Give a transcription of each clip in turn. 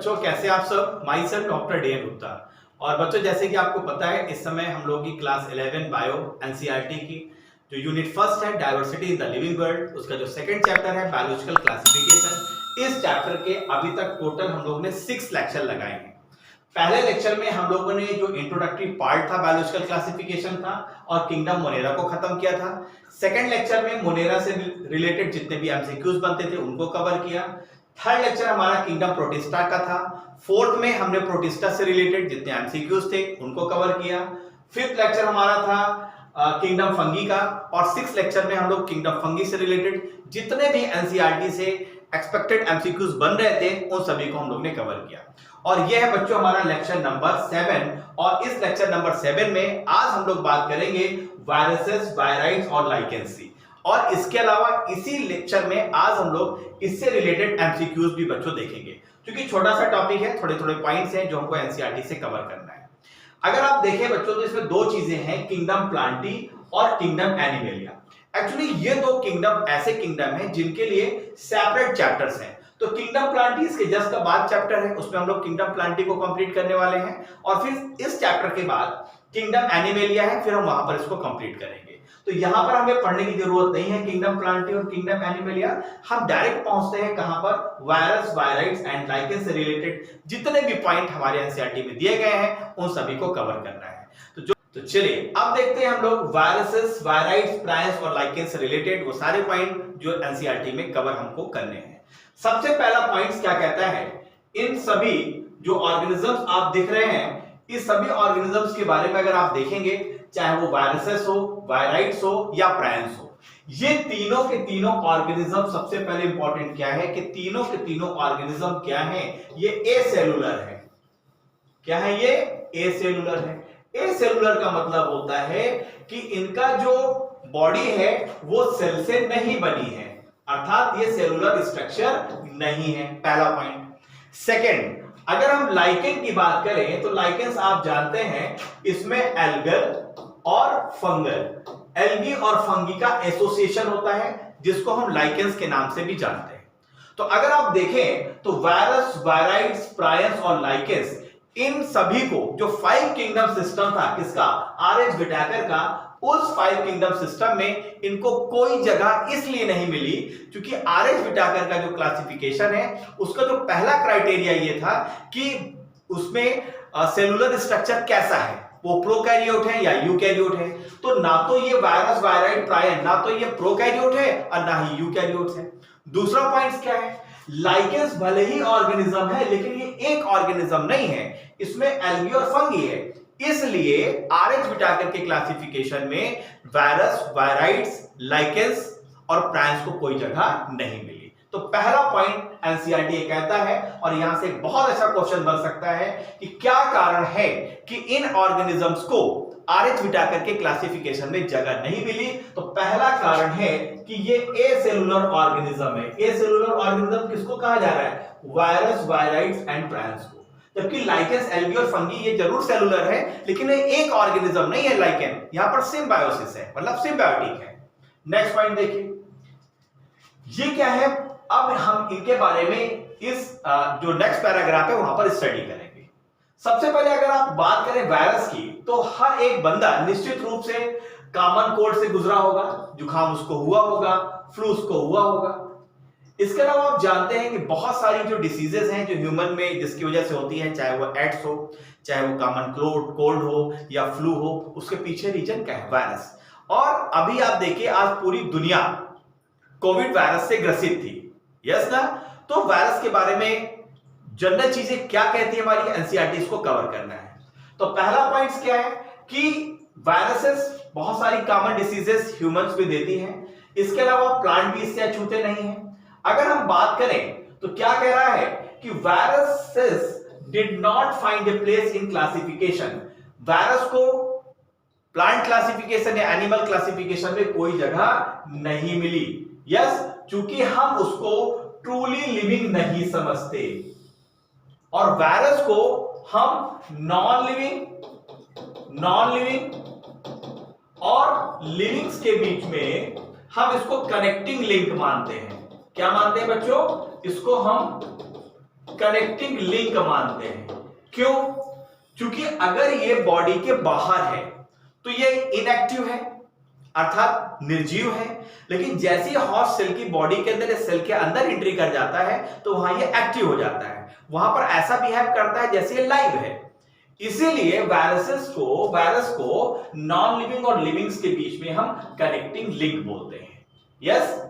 बच्चों कैसे आप सब। Myself doctor D N Gupta. और बच्चों जैसे कि आपको पता है इस समय हम लोग की क्लास 11 बायो एनसीईआरटी की जो यूनिट फर्स्ट है diversity in the living world, उसका जो सेकंड चैप्टर है बायोलॉजिकल क्लासिफिकेशन, इस चैप्टर के अभी तक टोटल हम लोग ने 6 लेक्चर लगाए हैं। पहले लेक्चर में हम लोगों ने जो इंट्रोडक्टरी पार्ट था बायोलॉजिकल क्लासिफिकेशन था और किंगडम मोनेरा को खत्म किया था। सेकंड लेक्चर में मोनेरा से रिलेटेड जितने भी एमसीक्यूज बनते थे उनको कवर किया। थर्ड लेक्चर हमारा किंगडम प्रोटिस्टा का था। फोर्थ में हमने प्रोटिस्टा से रिलेटेड जितने एमसीक्यूज थे उनको कवर किया। फिफ्थ लेक्चर हमारा था किंगडम फंगी का और सिक्स लेक्चर में हम लोग किंगडम फंगी से रिलेटेड जितने भी एनसीईआरटी से एक्सपेक्टेड एमसीक्यूज बन रहे थे उन सभी को हम लोग ने कवर किया। और यह है बच्चों हमारा लेक्चर नंबर 7 और इस लेक्चर नंबर 7 में आज हम लोग बात करेंगे वायरसेस, वायराइड्स और लाइकेंसी। और इसके अलावा इसी लेक्चर में आज हम लोग इससे रिलेटेड एमसीक्यूज भी बच्चों देखेंगे, क्योंकि छोटा सा टॉपिक है, थोड़े थोड़े पॉइंट्स हैं जो हमको एनसीईआरटी से कवर करना है। अगर आप देखें बच्चों तो इसमें दो चीजें हैं, किंगडम प्लांटी और किंगडम एनिमेलिया। एक्चुअली ये दो किंगडम ऐसे किंगडम हैं जिनके लिए सेपरेट चैप्टर्स हैं। तो किंगडम प्लांटी इसके जस्ट का बाद चैप्टर है, उसमें हम लोग किंगडम प्लांटी को कंप्लीट करने वाले हैं और फिर इस चैप्टर के बाद किंगडम एनिमेलिया है, फिर हम वहां पर इसको कंप्लीट करेंगे। तो यहां पर हमें पढ़ने की जरूरत नहीं है किंगडम प्लांटी और किंगडम एनिमेलिया, हम डायरेक्ट पहुंचते हैं कहां पर, वायरस, वायराइड्स एंड लाइकेंस से रिलेटेड जितने भी पॉइंट हमारे एनसीईआरटी में दिए गए हैं उन सभी को कवर करना है। तो चलिए अब देखते हैं हम लोग वायरसेस, वायराइड्स, प्रायंस और लाइकेंस से रिलेटेड वो सारे पॉइंट जो एनसीईआरटी में कवर हमको करने हैं। सबसे पहला पॉइंट क्या कहता है, इन सभी जो ऑर्गेनिजम्स आप देख रहे हैं इस सभी ऑर्गेनिजम्स के बारे में अगर आप देखेंगे, चाहे वो वायरसेस हो, वायराइड्स हो या प्रायंस हो, ये तीनों के तीनों ऑर्गेनिज्म, सबसे पहले इंपॉर्टेंट क्या है कि तीनों के तीनों ऑर्गेनिज्म क्या है, ये एसेलुलर है। क्या है ये? एसेलुलर है। एसेलुलर का मतलब होता है कि इनका जो बॉडी है वो सेल से नहीं बनी है, अर्थात ये सेलुलर स्ट्रक्चर नहीं है, पहला पॉइंट। सेकंड, अगर हम लाइकेन की बात करें तो लाइकेंस आप जानते हैं इसमें एल्गल और फंगल, एल्गी और फंगी का एसोसिएशन होता है जिसको हम लाइकेंस के नाम से भी जानते हैं। तो अगर आप देखें तो वायरस, वायराइड्स, प्रायंस और लाइकेंस, इन सभी को जो 5 किंगडम सिस्टम था किसका, आर.एच. व्हिटेकर का, उस 5 किंगडम सिस्टम में इनको कोई जगह इसलिए नहीं मिली क्योंकि आर.एच. व्हिटेकर का जो क्लासिफिकेशन है उसका जो पहला क्राइटेरिया ये था कि उसमें सेलुलर स्ट्रक्चर कैसा है, वो प्रोकैरियोट है या यूकैरियोट है। तो ना तो ये वायरस, वायराइड, प्रायन, ना तो ये प्रोकैरियोट है और ना ही यूकैरियोट है। दूसरा पॉइंट क्या है, लाइकेंस भले ही ऑर्गेनिज्म है लेकिन ये एक ऑर्गेनिज्म नहीं है, इसमें एल्गी और फंगी है, इसलिए आर.एच. व्हिटेकर के क्लासिफिकेशन में वायरस, वायराइड्स, लाइकेंस और प्रायंस को कोई जगह नहीं मिली। तो पहला पॉइंट एनसीईआरटी कहता है और यहां से बहुत अच्छा क्वेश्चन बन सकता है कि क्या कारण है कि इन ऑर्गेनिजम्स को आर.एच. व्हिटेकर के क्लासिफिकेशन में जगह नहीं मिली। तो पहला कारण है कि ये एसेलुलर ऑर्गेनिज्म है। एसेलुलर ऑर्गेनिज्म किसको कहा जा रहा है, वायरस, वायराइड्स एंड प्रायंस को, जबकि लाइकेंस, एल्गी और फंगी ये जरूर सेलुलर है लेकिन ये एक ऑर्गेनिज्म नहीं है। लाइकेन यहां पर सिम्बायोसिस है, मतलब सिम्बायोटिक है। नेक्स्ट पॉइंट देखिए, ये क्या है, अब हम इनके बारे में इस जो नेक्स्ट पैराग्राफ है वहां पर स्टडी करेंगे। सबसे पहले अगर आप बात करें वायरस की तो हर एक बंदा निश्चित रूप से कॉमन कोल्ड से गुजरा होगा, जुकाम उसको हुआ होगा, फ्लू उसको हुआ होगा। इसके अलावा आप जानते हैं कि बहुत सारी जो डिसीजेस हैं जो ह्यूमन में जिसकी वजह से होती है, चाहे वो एड्स हो, चाहे वो कॉमन कोल्ड हो या फ्लू हो, उसके पीछे रीजन क्या है, वायरस। और अभी आप देखिए आज पूरी दुनिया कोविड वायरस से ग्रसित थी, यस ना। तो वायरस के बारे में जनरल चीजें क्या कहती है हमारी एनसीईआरटी, इसको कवर करना है। तो पहला पॉइंट क्या है कि वायरसेस बहुत सारी कॉमन डिसीजेस ह्यूमंस में देती हैं, इसके अलावा प्लांट भी इससे अछूते नहीं हैं। अगर हम बात करें तो क्या कह रहा है कि viruses did not find a place in classification, virus को प्लांट क्लासिफिकेशन या एनिमल क्लासिफिकेशन में कोई जगह नहीं मिली। यस, चूंकि हम उसको ट्रूली लिविंग नहीं समझते और वायरस को हम नॉन लिविंग और लिविंग्स के बीच में हम इसको कनेक्टिंग लिंक मानते हैं। क्या मानते हैं बच्चों? इसको हम कनेक्टिंग लिंक मानते हैं। क्यों? क्योंकि अगर ये बॉडी के बाहर है तो ये इनएक्टिव है, अर्थात निर्जीव है, लेकिन जैसे ही होस्ट सेल की बॉडी के अंदर सेल के अंदर एंट्री कर जाता है तो वहां ये एक्टिव हो जाता है, वहां पर ऐसा बिहेव करता है जैसे ये लाइव है। इसीलिए वायरस को नॉन लिविंग और लिविंग्स के बीच में हम कनेक्टिंग लिंक बोलते हैं। यस।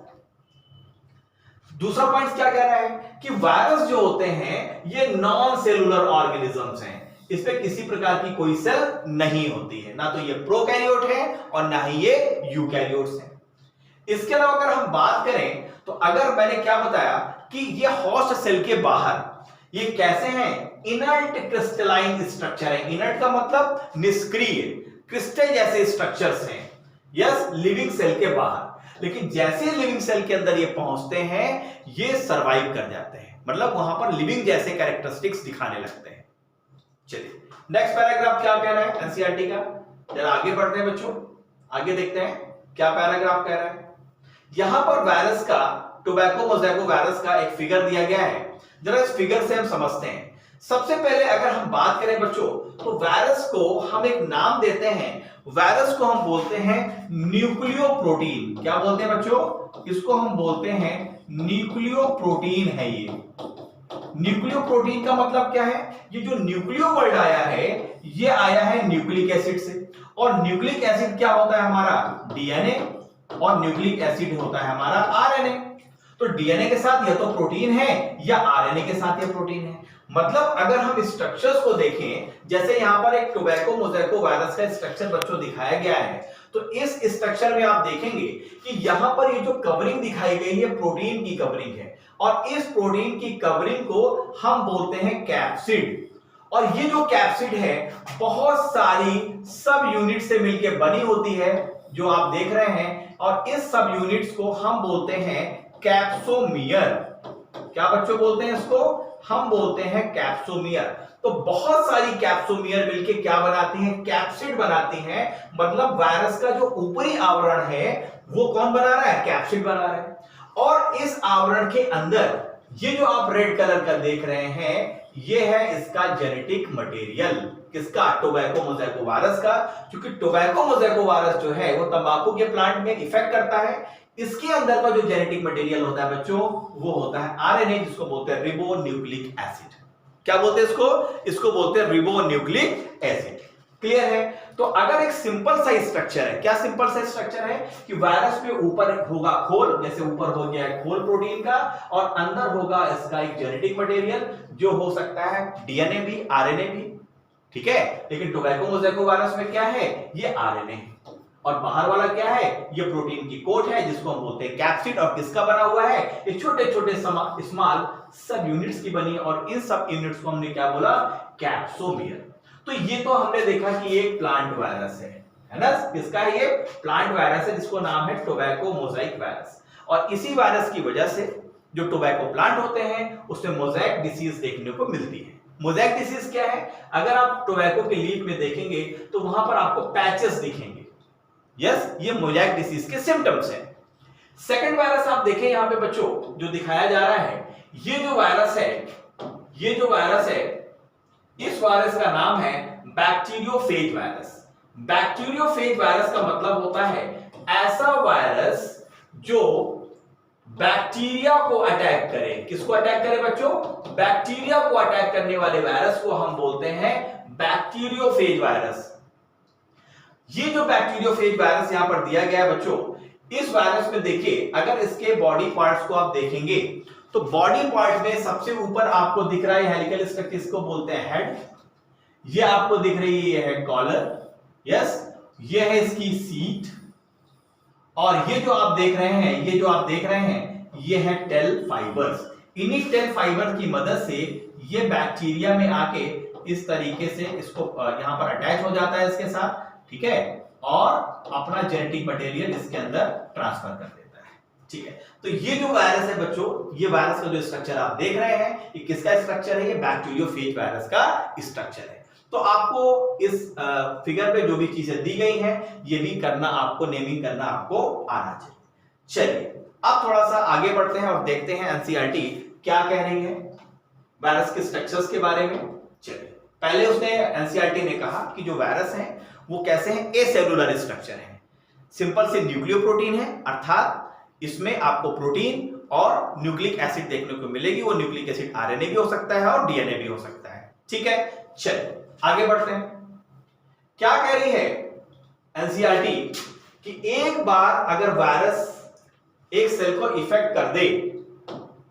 दूसरा पॉइंट क्या कह रहा है कि वायरस जो होते हैं ये नॉन सेलुलर ऑर्गेनिजम्स हैं, इस पे किसी प्रकार की कोई सेल नहीं होती है, ना तो ये प्रोकैरियोट है और ना ही ये यूकैरियोट्स हैं। इसके अलावा अगर हम बात करें तो अगर मैंने क्या बताया कि ये होस्ट सेल के बाहर ये कैसे हैं, इनर्ट क्रिस्टलाइन स्ट्रक्चर है। इनर्ट का मतलब निष्क्रिय, क्रिस्टल जैसे स्ट्रक्चर्स हैं। यस, लिविंग सेल के बाहर, लेकिन जैसे लिविंग सेल के अंदर ये पहुंचते हैं ये सरवाइव कर जाते हैं, मतलब वहां पर लिविंग जैसे कैरेक्टरिस्टिक्स दिखाने लगते हैं। चलिए नेक्स्ट पैराग्राफ क्या कह रहा है एनसीईआरटी का, जरा आगे बढ़ते हैं बच्चों, आगे देखते हैं क्या पैराग्राफ कह रहा है। यहां पर वायरस का, टोबैको मोज़ैको वायरस का एक फिगर दिया गया है, जरा इस फिगर से हम समझते हैं। सबसे पहले अगर हम बात करें बच्चों तो वायरस को हम एक नाम देते हैं, वायरस को हम बोलते हैं न्यूक्लियोप्रोटीन। क्या बोलते हैं बच्चों? इसको हम बोलते हैं न्यूक्लियोप्रोटीन है। ये न्यूक्लियोप्रोटीन का मतलब क्या है? ये जो न्यूक्लियो वर्ड आया है ये आया है न्यूक्लिक एसिड से, और न्यूक्लिक एसिड क्या होता है हमारा? डीएनए, और न्यूक्लिक एसिड होता है हमारा आरएनए। तो डीएनए के साथ या तो प्रोटीन है या आरएनए के साथ ये प्रोटीन है। मतलब अगर हम स्ट्रक्चर्स को देखें, जैसे यहां पर एक टोबैको मोज़ैको वायरस का स्ट्रक्चर बच्चों दिखाया गया है, तो इस स्ट्रक्चर में आप देखेंगे कि यहां पर ये जो कवरिंग दिखाई गई है प्रोटीन की कवरिंग है, और इस प्रोटीन की कवरिंग को हम बोलते हैं कैप्सिड। और ये जो कैप्सिड है बहुत सारी सब यूनिट से मिलकर बनी होती है जो आप देख रहे हैं, और इस सब यूनिट्स को हम बोलते हैं कैप्सोमियर। क्या बच्चों बोलते हैं इसको? हम बोलते हैं कैप्सोमियर। तो बहुत सारी कैप्सोमियर मिलके क्या बनाती हैं? कैप्सिड बनाती हैं। मतलब वायरस का जो ऊपरी आवरण है वो कौन बना रहा है? कैप्सिड बना रहा है। और इस आवरण के अंदर ये जो आप रेड कलर का देख रहे हैं ये है इसका जेनेटिक मटेरियल। किसका? टोबैको मोज़ैको वायरस का। क्योंकि टोबैको मोज़ैको वायरस जो है वो तंबाकू के प्लांट में इफेक्ट करता है। इसके अंदर का जो जेनेटिक मटेरियल होता है बच्चों वो होता है आरएनए, जिसको बोलते हैं रिबोन्यूक्लिक एसिड। क्या बोलते हैं इसको? इसको बोलते हैं रिबोन्यूक्लिक एसिड। क्लियर है? तो अगर एक सिंपल सा स्ट्रक्चर है, क्या सिंपल सा स्ट्रक्चर है कि वायरस पे ऊपर होगा खोल, जैसे ऊपर हो गया है खोल प्रोटीन का, और अंदर होगा इसका एक जेनेटिक मटेरियल जो हो सकता है डीएनए भी, आरएनए भी। ठीक है? लेकिन टोबैको मोज़ैको वायरस में क्या है? ये आरएनए है, और बाहर वाला क्या है? ये प्रोटीन की कोट है जिसको हम बोलते हैं कैप्सिड। और किसका बना हुआ है? ये छोटे छोटे स्मॉल सब यूनिट्स की बनी, और इन सब यूनिट्स को हमने क्या बोला? कैप्सोमियर। तो ये तो हमने देखा कि ये प्लांट वायरस है ना? किसका है ये? प्लांट वायरस है, जिसको नाम है टोबैको मोज़ाइक वायरस। और इसी वायरस की वजह से जो टोबैको प्लांट होते हैं उसमें मोज़ाइक डिसीज देखने को मिलती है। मोज़ाइक डिसीज क्या है? अगर आप टोबैको के लीफ में देखेंगे तो वहां पर आपको पैचेस दिखेंगे। यस, ये मोज़ाइक डिसीज के सिम्टम्स हैं। सेकंड वायरस आप देखें यहां पे बच्चों जो दिखाया जा रहा है, ये जो वायरस है, इस वायरस का नाम है बैक्टीरियोफेज वायरस। बैक्टीरियोफेज वायरस का मतलब होता है ऐसा वायरस जो बैक्टीरिया को अटैक करे। किसको अटैक करे बच्चों? बैक्टीरिया को अटैक करने वाले वायरस को हम बोलते हैं बैक्टीरियोफेज वायरस। ये जो बैक्टीरियोफेज वायरस यहां पर दिया गया है बच्चों, इस वायरस में देखिए अगर इसके बॉडी पार्ट्स को आप देखेंगे तो बॉडी पार्ट में सबसे ऊपर आपको दिख रहा है हेलिकल स्ट्रक्चर, इसको बोलते हैं हेड। ये आपको दिख रही है, ये है कॉलर। यस, ये है इसकी सीट, और ये जो आप देख रहे हैं ये है टेल फाइबर्स। इन्हीं टेल फाइबर की मदद से ये बैक्टीरिया में आके इस तरीके से इसको यहां पर अटैच हो जाता है इसके साथ, ठीक है, और अपना जेनेटिक मटेरियल इसके अंदर ट्रांसफर कर देता है। ठीक है, तो ये जो वायरस है बच्चों, ये वायरस का जो स्ट्रक्चर आप देख रहे हैं ये किसका स्ट्रक्चर है? ये बैक्टीरियोफेज वायरस का स्ट्रक्चर है। तो आपको इस फिगर पे जो भी चीजें दी गई हैं ये भी करना आपको, नेमिंग करना आपको आना चाहिए। चलिए अब थोड़ा सा आगे बढ़ते हैं और देखते हैं एनसीईआरटी क्या कह रही है। वायरस के स्ट्रक्चर्स के बारे में। चलिए, पहले उसने एनसीईआरटी ने कहा कि जो वायरस हैं वो कैसे हैं, एसेलुलर स्ट्रक्चर है, सिंपल से न्यूक्लियोप्रोटीन है, अर्थात इसमें आपको प्रोटीन और न्यूक्लिक एसिड देखने को मिलेगी। वो न्यूक्लिक एसिड आरएनए भी हो सकता है और डीएनए भी हो सकता है। ठीक है, चलिए आगे बढ़ते हैं। क्या कह रही है एनसीईआरटी कि एक बार अगर वायरस एक सेल को इफेक्ट कर दे,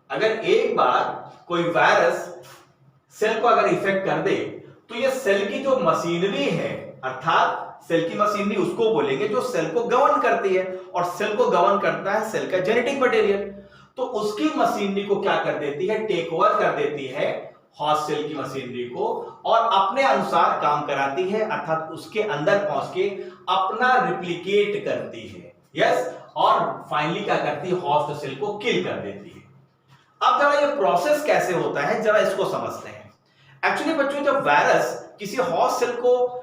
अगर एक बार कोई वायरस सेल को अगर इफेक्ट कर दे, तो ये सेल की जो मशीनरी है, अर्थात सेल की मशीनरी उसको बोलेंगे जो सेल को गवर्न करती है, और सेल को गवर्न करता है सेल का जेनेटिक मटेरियल। तो उसकी मशीनरी को क्या कर देती है, टेक ओवर कर देती है होस्ट सेल की मशीनरी को, और अपने अनुसार काम कराती है, अर्थात उसके अंदर पहुंच के अपना रिप्लिकेट करती है। यस, और फाइनली क्या करती है, होस्ट सेल को किल कर देती है। अब जरा ये प्रोसेस कैसे होता है, जरा इसको समझते हैं। एक्चुअली बच्चों, जब वायरस किसी होस्ट सेल को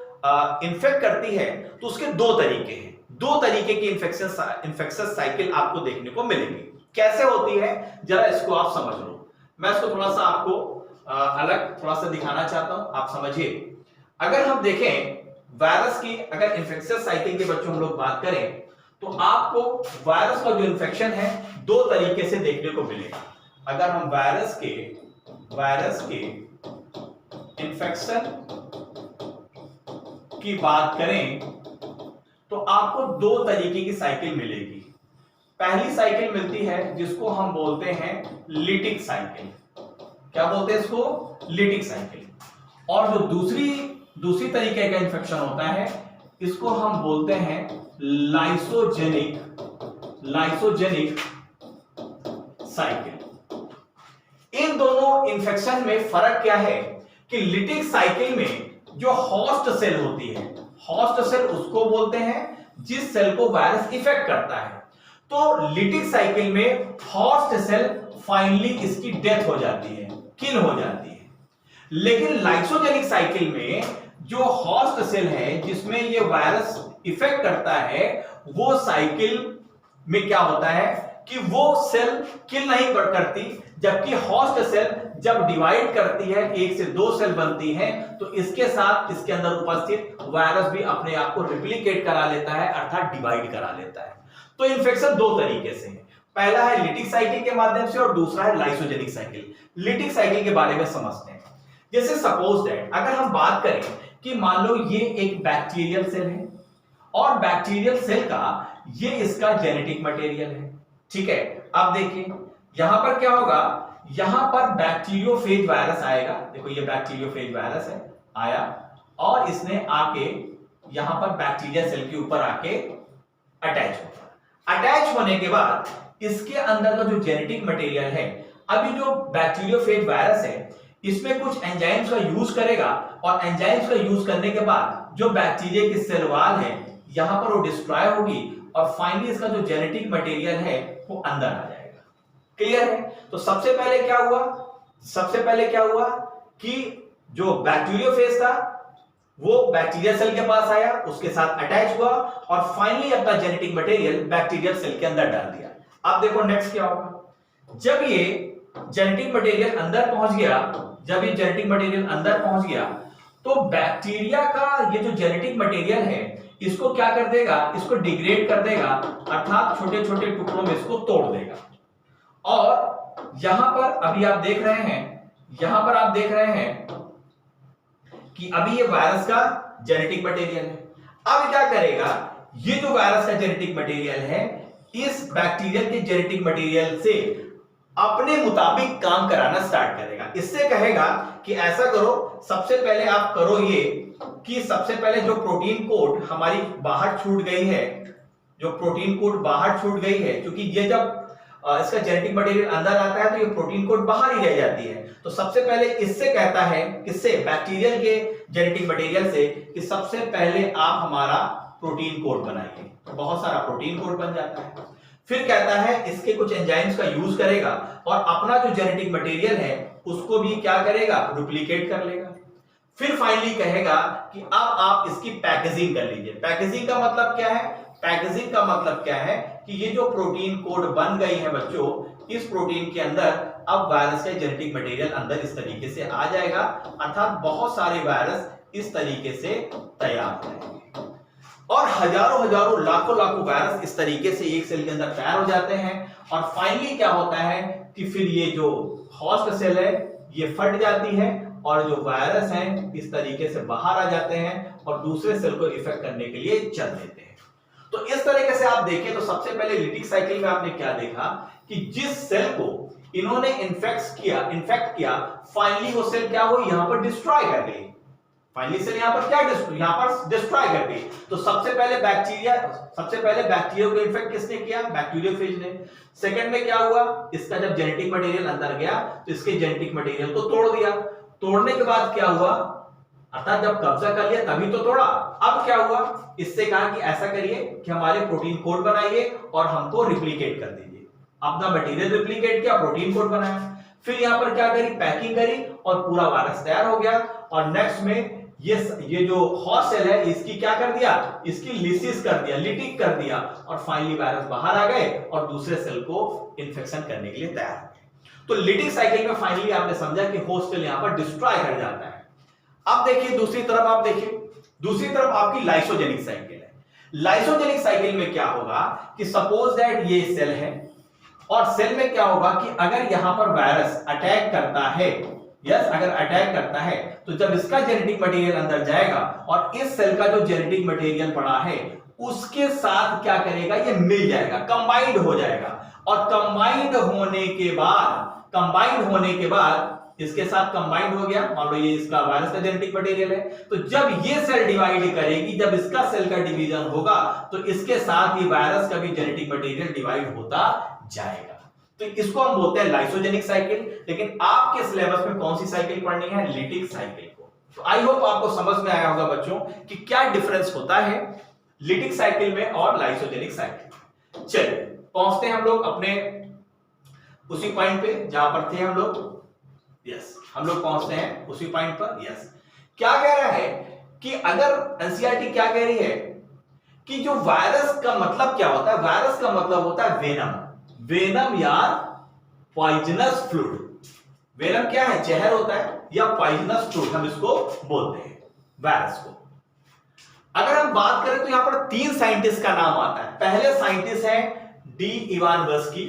इन्फेक्ट करती है तो उसके दो तरीके हैं, दो तरीके की इन्फेक्शन साइकिल आपको देखने को मिलेगी। कैसे होती है, जरा इसको आप समझ लो। मैं इसको थोड़ा सा आपको अलग थोड़ा सा दिखाना चाहता हूं, आप समझिए। अगर हम देखें वायरस की अगर इन्फेक्शन साइकिल के बच्चों हम लोग बात करें, तो आपको वायरस का जो इन्फेक्शन है दो तरीके से देखने को मिलेगा। अगर हम वायरस के इन्फेक्शन की बात करें तो आपको दो तरीके की साइकिल मिलेगी। पहली साइकिल मिलती है जिसको हम बोलते हैं लिटिक साइकिल। क्या बोलते हैं इसको, लिटिक साइकिल। और जो दूसरी तरीके का इन्फेक्शन होता है इसको हम बोलते हैं लाइसोजेनिक साइकिल। इन दोनों इन्फेक्शन में फर्क क्या है कि लिटिक साइकिल में जो होस्ट सेल होती है, होस्ट सेल उसको बोलते हैं जिस सेल को वायरस इफेक्ट करता है। तो लिटिक साइकिल में होस्ट सेल फाइनली इसकी डेथ हो जाती है, किल हो जाती है। लेकिन लाइसोजेनिक साइकिल में जो होस्ट सेल है जिसमें ये वायरस इफेक्ट करता है, वो साइकिल में क्या होता है कि वो सेल किल नहीं करती, जबकि होस्ट सेल जब डिवाइड करती है, एक से दो सेल बनती है, तो इसके साथ इसके अंदर उपस्थित वायरस भी अपने आप को रिप्लिकेट करा लेता है, अर्थात डिवाइड करा लेता है। तो इन्फेक्शन दो तरीके से है, पहला है लिटिक साइकिल के माध्यम से और दूसरा है लाइसोजेनिक साइकिल। लिटिक साइकिल के बारे में समझते हैं। जैसे सपोज दैट अगर हम बात करें कि मान लो ये एक बैक्टीरियल सेल है और बैक्टीरियल सेल का ये इसका जेनेटिक मटेरियल है। ठीक है, अब देखिए यहां पर क्या होगा, यहां पर बैक्टीरियोफेज वायरस आएगा। देखो ये बैक्टीरियोफेज वायरस है, आया और इसने आके यहां पर बैक्टीरिया सेल के ऊपर आके अटैच होगा। अटैच होने के बाद इसके अंदर का जो जेनेटिक मटेरियल है, अभी जो बैक्टीरियोफेज वायरस है इसमें कुछ एंजाइम्स का यूज करेगा, और एंजाइम्स का यूज करने के बाद जो बैक्टीरिया की सेल वॉल है यहां पर वो डिस्ट्रॉय होगी, और फाइनली इसका जो जेनेटिक मटेरियल है वो अंदर आ जाएगा। क्लियर है? तो सबसे पहले क्या हुआ कि जो बैक्टीरियोफेज था वो बैक्टीरिया सेल के पास आया, उसके साथ अटैच हुआ और फाइनली अपना जेनेटिक मटेरियल बैक्टीरियल सेल के अंदर डाल दिया। अब देखो नेक्स्ट क्या होगा, जब ये जेनेटिक मटेरियल अंदर पहुंच गया, तो बैक्टीरिया का ये जो जेनेटिक मटेरियल है इसको क्या कर देगा, इसको डिग्रेड कर देगा, अर्थात छोटे छोटे टुकड़ों में इसको तोड़ देगा। और यहां पर अभी आप देख रहे हैं कि अभी ये वायरस का जेनेटिक मटेरियल है। अब क्या करेगा, ये जो वायरस का जेनेटिक मटेरियल है इस बैक्टीरियल के जेनेटिक मटेरियल से अपने मुताबिक काम कराना स्टार्ट करेगा। इससे कहेगा कि ऐसा करो, सबसे पहले आप करो ये कि सबसे पहले जो प्रोटीन कोड हमारी बाहर छूट गई है, क्योंकि ये जब इसका जेनेटिक मटेरियल अंदर आता है तो ये प्रोटीन कोड बाहर ही रह जाती है। तो सबसे पहले इससे कहता है, किससे, बैक्टीरियल के जेनेटिक मटेरियल से, कि सबसे पहले आप हमारा प्रोटीन कोड बनाइए। तो बहुत सारा प्रोटीन कोड बन जाता है। फिर कहता है इसके कुछ एंजाइम्स का यूज करेगा और अपना जो जेनेटिक मटेरियल है उसको भी क्या करेगा, डुप्लीकेट कर लेगा। फिर फाइनली कहेगा कि अब आप इसकी पैकेजिंग कर लीजिए। पैकेजिंग का मतलब क्या है, कि ये जो प्रोटीन कोड बन गई है बच्चों, इस प्रोटीन के अंदर अब वायरस का जेनेटिक मटेरियल अंदर इस तरीके से आ जाएगा, अर्थात बहुत सारे वायरस इस तरीके से तैयार हो जाएंगे और हजारों लाखों वायरस इस तरीके से एक सेल के अंदर तैयार हो जाते हैं। और फाइनली क्या होता है कि फिर ये जो होस्ट सेल है ये फट जाती है और जो वायरस हैं इस तरीके से बाहर आ जाते हैं और दूसरे सेल को इफेक्ट करने के लिए चल देते हैं। तो इस तरीके से आप देखें तो सबसे पहले लिटिक साइकिल में आपने क्या देखा कि जिस सेल को इन्होंने इन्फेक्ट किया फाइनली वो सेल क्या हुई, यहां पर डिस्ट्रॉय कर गई। फाइनली सेल यहां पर क्या डिस्ट्रॉय कर गई। तो सबसे पहले बैक्टीरिया को इन्फेक्ट किसने किया, बैक्टीरियोफेज ने। सेकंड में क्या हुआ, इसका जब जेनेटिक मटेरियल अंदर गया तो इसके जेनेटिक मटेरियल को तोड़ दिया। तोड़ने के बाद क्या हुआ, अर्थात जब कब्जा कर लिया तभी तो तोड़ा। अब क्या हुआ, इससे कहा कि ऐसा करिए कि हमारे प्रोटीन कोड बनाइए और हमको रिप्लिकेट कर दीजिए। अपना मटेरियल रिप्लिकेट किया, प्रोटीन कोड बनाया। फिर यहां पर क्या करी, पैकिंग करी और पूरा वायरस तैयार हो गया। और नेक्स्ट में ये जो होस्ट सेल है इसकी क्या कर दिया, इसकी लिसिस कर दिया, लिटिक कर दिया और फाइनली वायरस बाहर आ गए और दूसरे सेल को इंफेक्शन करने के लिए तैयार हो गए। तो लिटिक साइकिल में फाइनली आपने समझा कि होस्ट सेल यहां पर डिस्ट्रॉय कर जाता है। अब देखिए दूसरी तरफ आपकी लाइसोजेनिक साइकिल है। लाइसोजेनिक साइकिल में क्या होगा कि सपोज दैट ये सेल है और सेल में क्या होगा कि अगर यहां पर वायरस अटैक करता है, अगर अटैक करता है तो जब इसका जेनेटिक मटेरियल अंदर जाएगा और इस सेल का जो जेनेटिक मटेरियल पड़ा है उसके साथ क्या करेगा, ये मिल जाएगा, कंबाइंड हो जाएगा। और कंबाइंड होने के बाद इसके साथ कंबाइंड हो गया, मान लो ये इसका वायरस का जेनेटिक मटेरियल है, तो जब ये सेल डिवाइड करेगी, जब इसका सेल का डिवीजन होगा तो इसके साथ ही वायरस का भी जेनेटिक मटेरियल डिवाइड होता जाएगा। तो इसको हम बोलते हैं लाइसोजेनिक साइकिल। लेकिन आपके सिलेबस में कौन सी साइकिल पढ़नी है, लिटिक साइकिल को। तो आई होप आपको समझ में आया होगा बच्चों कि क्या डिफरेंस होता है लिटिक साइकिल में और लाइसोजेनिक साइकिल। चलिए पहुंचते हैं हम लोग अपने उसी पॉइंट पे जहां पर थे हम लोग। हम लोग पहुंचते हैं उसी पॉइंट पर। क्या कह रहा है कि अगर एनसीईआरटी क्या कह रही है कि जो वायरस का मतलब क्या होता है, वायरस का मतलब होता है वेनम या पॉइजनस फ्लूइड। वेनम क्या है, जहर होता है, या पॉइजनस फ्लूइड हम इसको बोलते हैं वायरस को। अगर हम बात करें तो यहां पर 3 साइंटिस्ट का नाम आता है। पहले साइंटिस्ट है डी इवानोव्स्की,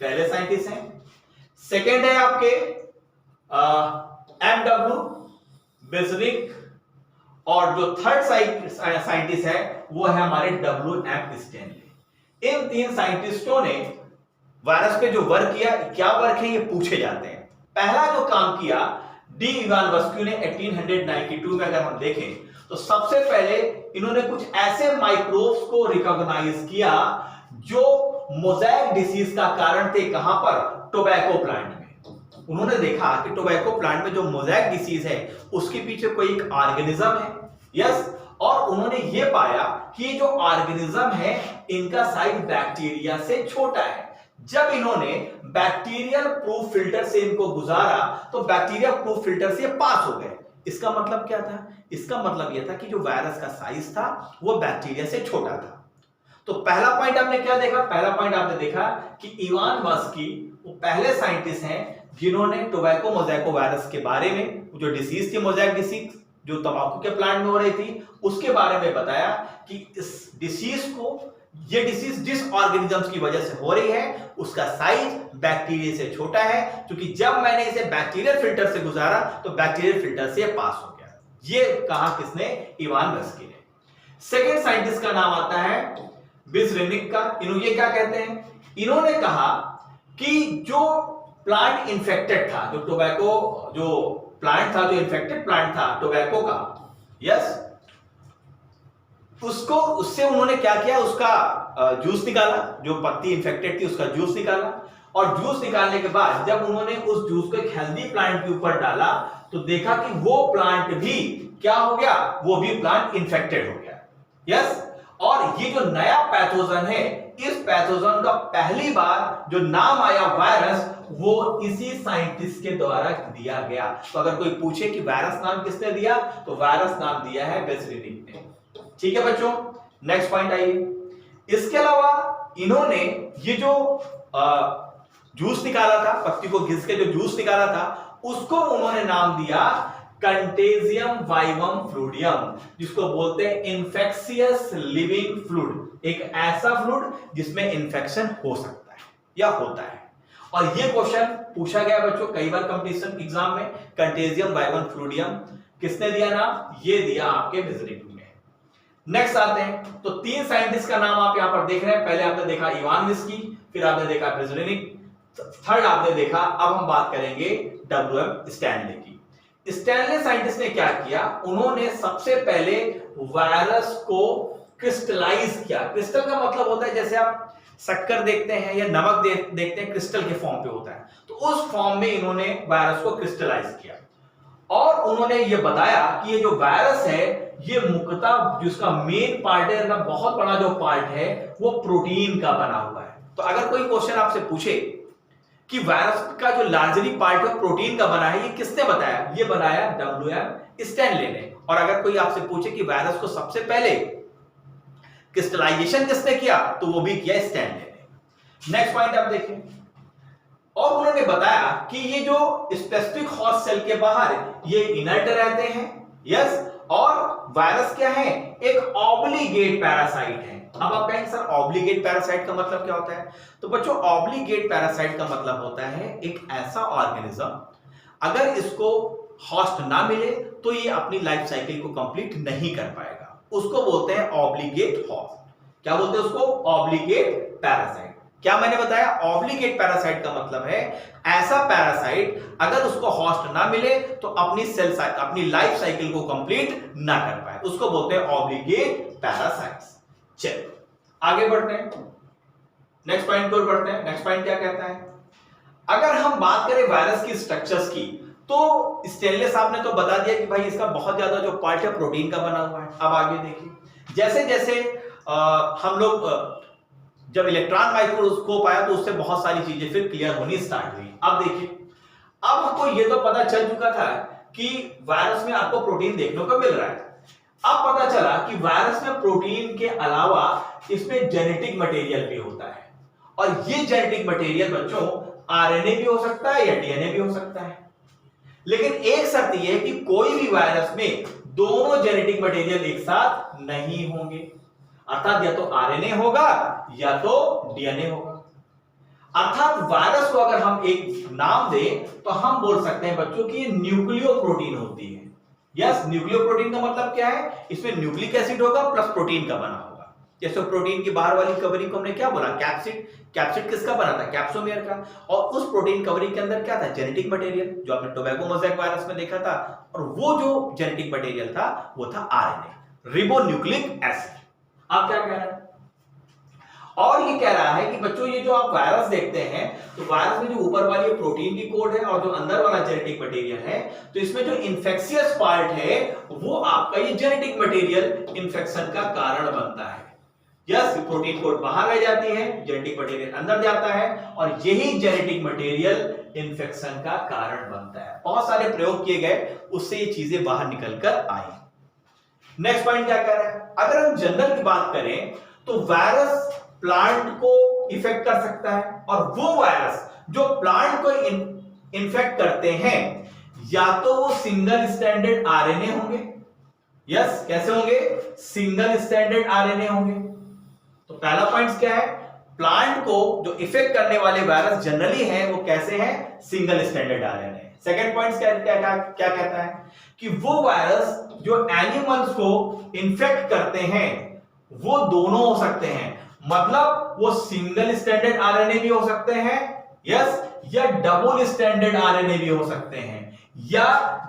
पहले साइंटिस्ट हैं। सेकेंड है आपके एमडब्ल्यू बेजरिक और जो थर्ड साइंटिस्ट है वो है हमारे डब्ल्यूएम स्टैनली। इन 3 साइंटिस्टों ने वायरस पे जो वर्क किया, क्या वर्क है ये पूछे जाते हैं। पहला जो काम किया डी इवानोव्स्की ने 1892 में अगर हम देखें तो सबसे पहले इन्होंने कुछ ऐसे माइक्रोब्स को रिकॉग्नाइज किया जो मोज़ेक डिसीज का कारण थे। कहां पर, टोबैको प्लांट में। उन्होंने देखा कि टोबैको प्लांट में जो मोज़ेक डिसीज है उसके पीछे कोई एक ऑर्गेनिज्म है, और उन्होंने ये पाया कि जो ऑर्गेनिज्म है इनका साइज बैक्टीरिया से छोटा है। जब इन्होंने बैक्टीरियल प्रूफ फिल्टर से इनको गुजारा तो बैक्टीरिया प्रूफ फिल्टर से पास हो गए। इसका मतलब क्या था, इसका मतलब यह था कि जो वायरस का साइज था वो बैक्टीरिया से छोटा था। तो पहला पॉइंट आपने क्या देखा, पहला पॉइंट आपने देखा कि इवानोव्स्की वो पहले साइंटिस्ट हैं जिन्होंने टोबैको मोज़ेको वायरस के बारे में, जो डिसीज थी मोज़ेक डिसीज जो तंबाकू के प्लांट में हो रही थी, उसके बारे में बताया कि इस डिसीज को, ये डिसीज जिस ऑर्गेनिजम्स की वजह से हो रही है उसका साइज बैक्टीरिया से छोटा है, क्योंकि जब मैंने इसे बैक्टीरियल फिल्टर से गुजारा तो बैक्टीरियल फिल्टर से पास हो गया। ये कहा किसने, इवानोव्स्की ने। सेकेंड साइंटिस्ट का नाम आता है बेजरिक का। ये क्या कहते हैं, इन्होंने कहा कि जो प्लांट इन्फेक्टेड था, जो टोबैको जो प्लांट था, जो इन्फेक्टेड प्लांट था टोबैको का, उससे उन्होंने क्या किया, उसका जूस निकाला, जो पत्ती इन्फेक्टेड थी उसका जूस निकाला, और जूस निकालने के बाद जब उन्होंने उस जूस को एक हेल्दी प्लांट के ऊपर डाला तो देखा कि वो प्लांट भी क्या हो गया, वो भी प्लांट इन्फेक्टेड हो गया। और ये जो नया पैथोजन है, इस पैथोजन का पहली बार जो नाम आया वायरस, वो इसी साइंटिस्ट के द्वारा दिया गया। तो अगर कोई पूछे कि वायरस नाम किसने दिया, तो वायरस नाम दिया है बेजरिक ने। ठीक है बच्चों, नेक्स्ट पॉइंट आइए। इसके अलावा इन्होंने ये जो जूस निकाला था, पत्ती को घिस के जो जूस निकाला था उसको उन्होंने नाम दिया कंटेजियम वाइवम फ्लूइडियम, जिसको बोलते हैं इन्फेक्शियस लिविंग फ्लूइड, एक ऐसा फ्लूइड जिसमें इन्फेक्शन हो सकता है या होता है। और ये क्वेश्चन पूछा गया बच्चों कई बार कंपटीशन एग्जाम में, कंटेजियम वाइवम फ्लूइडियम किसने दिया नाम? ये दिया आपके विजनिक में। नेक्स्ट आते हैं, तो 3 साइंटिस्ट का नाम आप यहां पर देख रहे हैं। पहले आपने देखा इवान विस्की, फिर आपने देखा विजनिक, थर्ड आपने देखा, अब हम बात करेंगे डब्ल्यूएम स्टैनले की। स्टैनले साइंटिस्ट ने क्या किया, उन्होंने सबसे पहले वायरस को क्रिस्टलाइज किया। क्रिस्टल का मतलब होता है जैसे आप शक्कर देखते हैं या नमक देखते हैं, क्रिस्टल के फॉर्म पे होता है, तो उस फॉर्म में इन्होंने वायरस को क्रिस्टलाइज किया और उन्होंने ये बताया कि ये जो वायरस है ये मुख्यतः जिसका मेन पार्ट है ना, बहुत बड़ा जो पार्ट है वो प्रोटीन का बना हुआ है। तो अगर कोई क्वेश्चन आपसे पूछे कि वायरस का जो लार्जली पार्ट है प्रोटीन का बना है, ये किसने बताया? ये बनाया डब्ल्यूएम स्टैनले ने। और अगर कोई आपसे पूछे कि वायरस को सबसे पहले क्रिस्टलाइजेशन किसने किया, तो वो भी किया स्टैनले ने। नेक्स्ट पॉइंट आप देखें, और उन्होंने बताया कि ये जो स्पेसिफिक होस्ट सेल के बाहर ये इनर्ट रहते हैं, यस, और वायरस क्या है? एक ऑब्लिगेट पैरासाइट है। अब आप कहेंगे सर ऑब्लिगेट पैरासाइट का मतलब क्या होता है? तो बच्चों ऑब्लिगेट पैरासाइट का मतलब होता है एक ऐसा ऑर्गेनिज्म, अगर इसको होस्ट ना मिले तो ये अपनी लाइफ साइकिल को कंप्लीट नहीं कर पाएगा, उसको बोलते हैं ऑब्लिगेट होस्ट। क्या बोलते हैं उसको? Obligate parasite. क्या मैंने बताया? ऑब्लिगेट पैरासाइट का मतलब है ऐसा पैरासाइट अगर उसको होस्ट ना मिले तो अपनी लाइफ साइकिल को कंप्लीट ना कर पाए, उसको बोलते हैं ऑब्लिगेट पैरासाइट्स। चलो आगे बढ़ते हैं, नेक्स्ट पॉइंट पर बढ़ते हैं। नेक्स्ट पॉइंट क्या कहता है? अगर हम बात करें वायरस की स्ट्रक्चर्स की, तो स्टेनले साहब ने तो बता दिया कि भाई इसका बहुत ज्यादा जो पार्ट है प्रोटीन का बना हुआ है। अब आगे देखिए, जैसे जैसे हम लोग जब इलेक्ट्रॉन माइक्रोस्कोप आया तो उससे बहुत सारी चीजें फिर क्लियर होनी स्टार्ट हुई। अब देखिए, अब हमको ये तो पता चल चुका था कि वायरस में आपको प्रोटीन देखने को मिल रहा है। अब पता चला कि वायरस में प्रोटीन के अलावा इसमें जेनेटिक मटेरियल भी होता है, और ये जेनेटिक मटेरियल बच्चों आरएनए भी हो सकता है या डीएनए भी हो सकता है। लेकिन एक शर्त यह है कि कोई भी वायरस में दोनों जेनेटिक मटेरियल एक साथ नहीं होंगे, अर्थात या तो आरएनए होगा या तो डीएनए होगा। अर्थात वायरस को अगर हम एक नाम दें तो हम बोल सकते हैं बच्चों कि ये न्यूक्लियो प्रोटीन होती है। यस, न्यूक्लियो प्रोटीन का मतलब क्या है? इसमें न्यूक्लिक एसिड होगा प्लस प्रोटीन का बना होगा। जैसे प्रोटीन की बाहर वाली कवरिंग को हमने क्या बोला? कैप्सिड। कैप्सिड किसका बना था? कैप्सोमेयर का। और उस प्रोटीन कवरिंग के अंदर क्या था? जेनेटिक मटेरियल, जो आपने टोबैको मोज़ेक वायरस में देखा था। और वो जो जेनेटिक मटेरियल था वो था आरएनए, रिबोन्यूक्लिक एसिड। आप क्या कह रहे हैं? और ये कह रहा है कि बच्चों ये जो आप वायरस देखते हैं, तो वायरस में जो ऊपर वाली प्रोटीन की कोड है और जो अंदर वाला जेनेटिक मटेरियल है, तो इसमें जो इन्फेक्शियस पार्ट है वो आपका ये जेनेटिक मटेरियल इन्फेक्शन का कारण बनता है। यस, प्रोटीन कोड बाहर रह जाती है, जेनेटिक मटेरियल अंदर जाता है, और यही जेनेटिक मटेरियल इन्फेक्शन का कारण बनता है। बहुत सारे प्रयोग किए गए, उससे ये चीजें बाहर निकल कर आई। नेक्स्ट पॉइंट क्या कह रहा है? अगर हम जनरल की बात करें तो वायरस प्लांट को इफेक्ट कर सकता है, और वो वायरस जो प्लांट को इन्फेक्ट करते हैं या तो वो सिंगल स्टैंडर्ड आरएनए होंगे। यस, कैसे होंगे? सिंगल स्टैंडर्ड आरएनए होंगे। तो पहला पॉइंट क्या है? प्लांट को जो इफेक्ट करने वाले वायरस जनरली हैं वो कैसे हैं? Single standard RNA. Second point क्या कहता है कि वो वायरस जो एनिमल्स को इन्फेक्ट करते हैं वो दोनों हो सकते हैं, मतलब वो सिंगल स्टैंडर्ड आरएनए भी हो सकते हैं, यस, या डबल स्टैंडर्ड आरएनए भी हो सकते हैं, या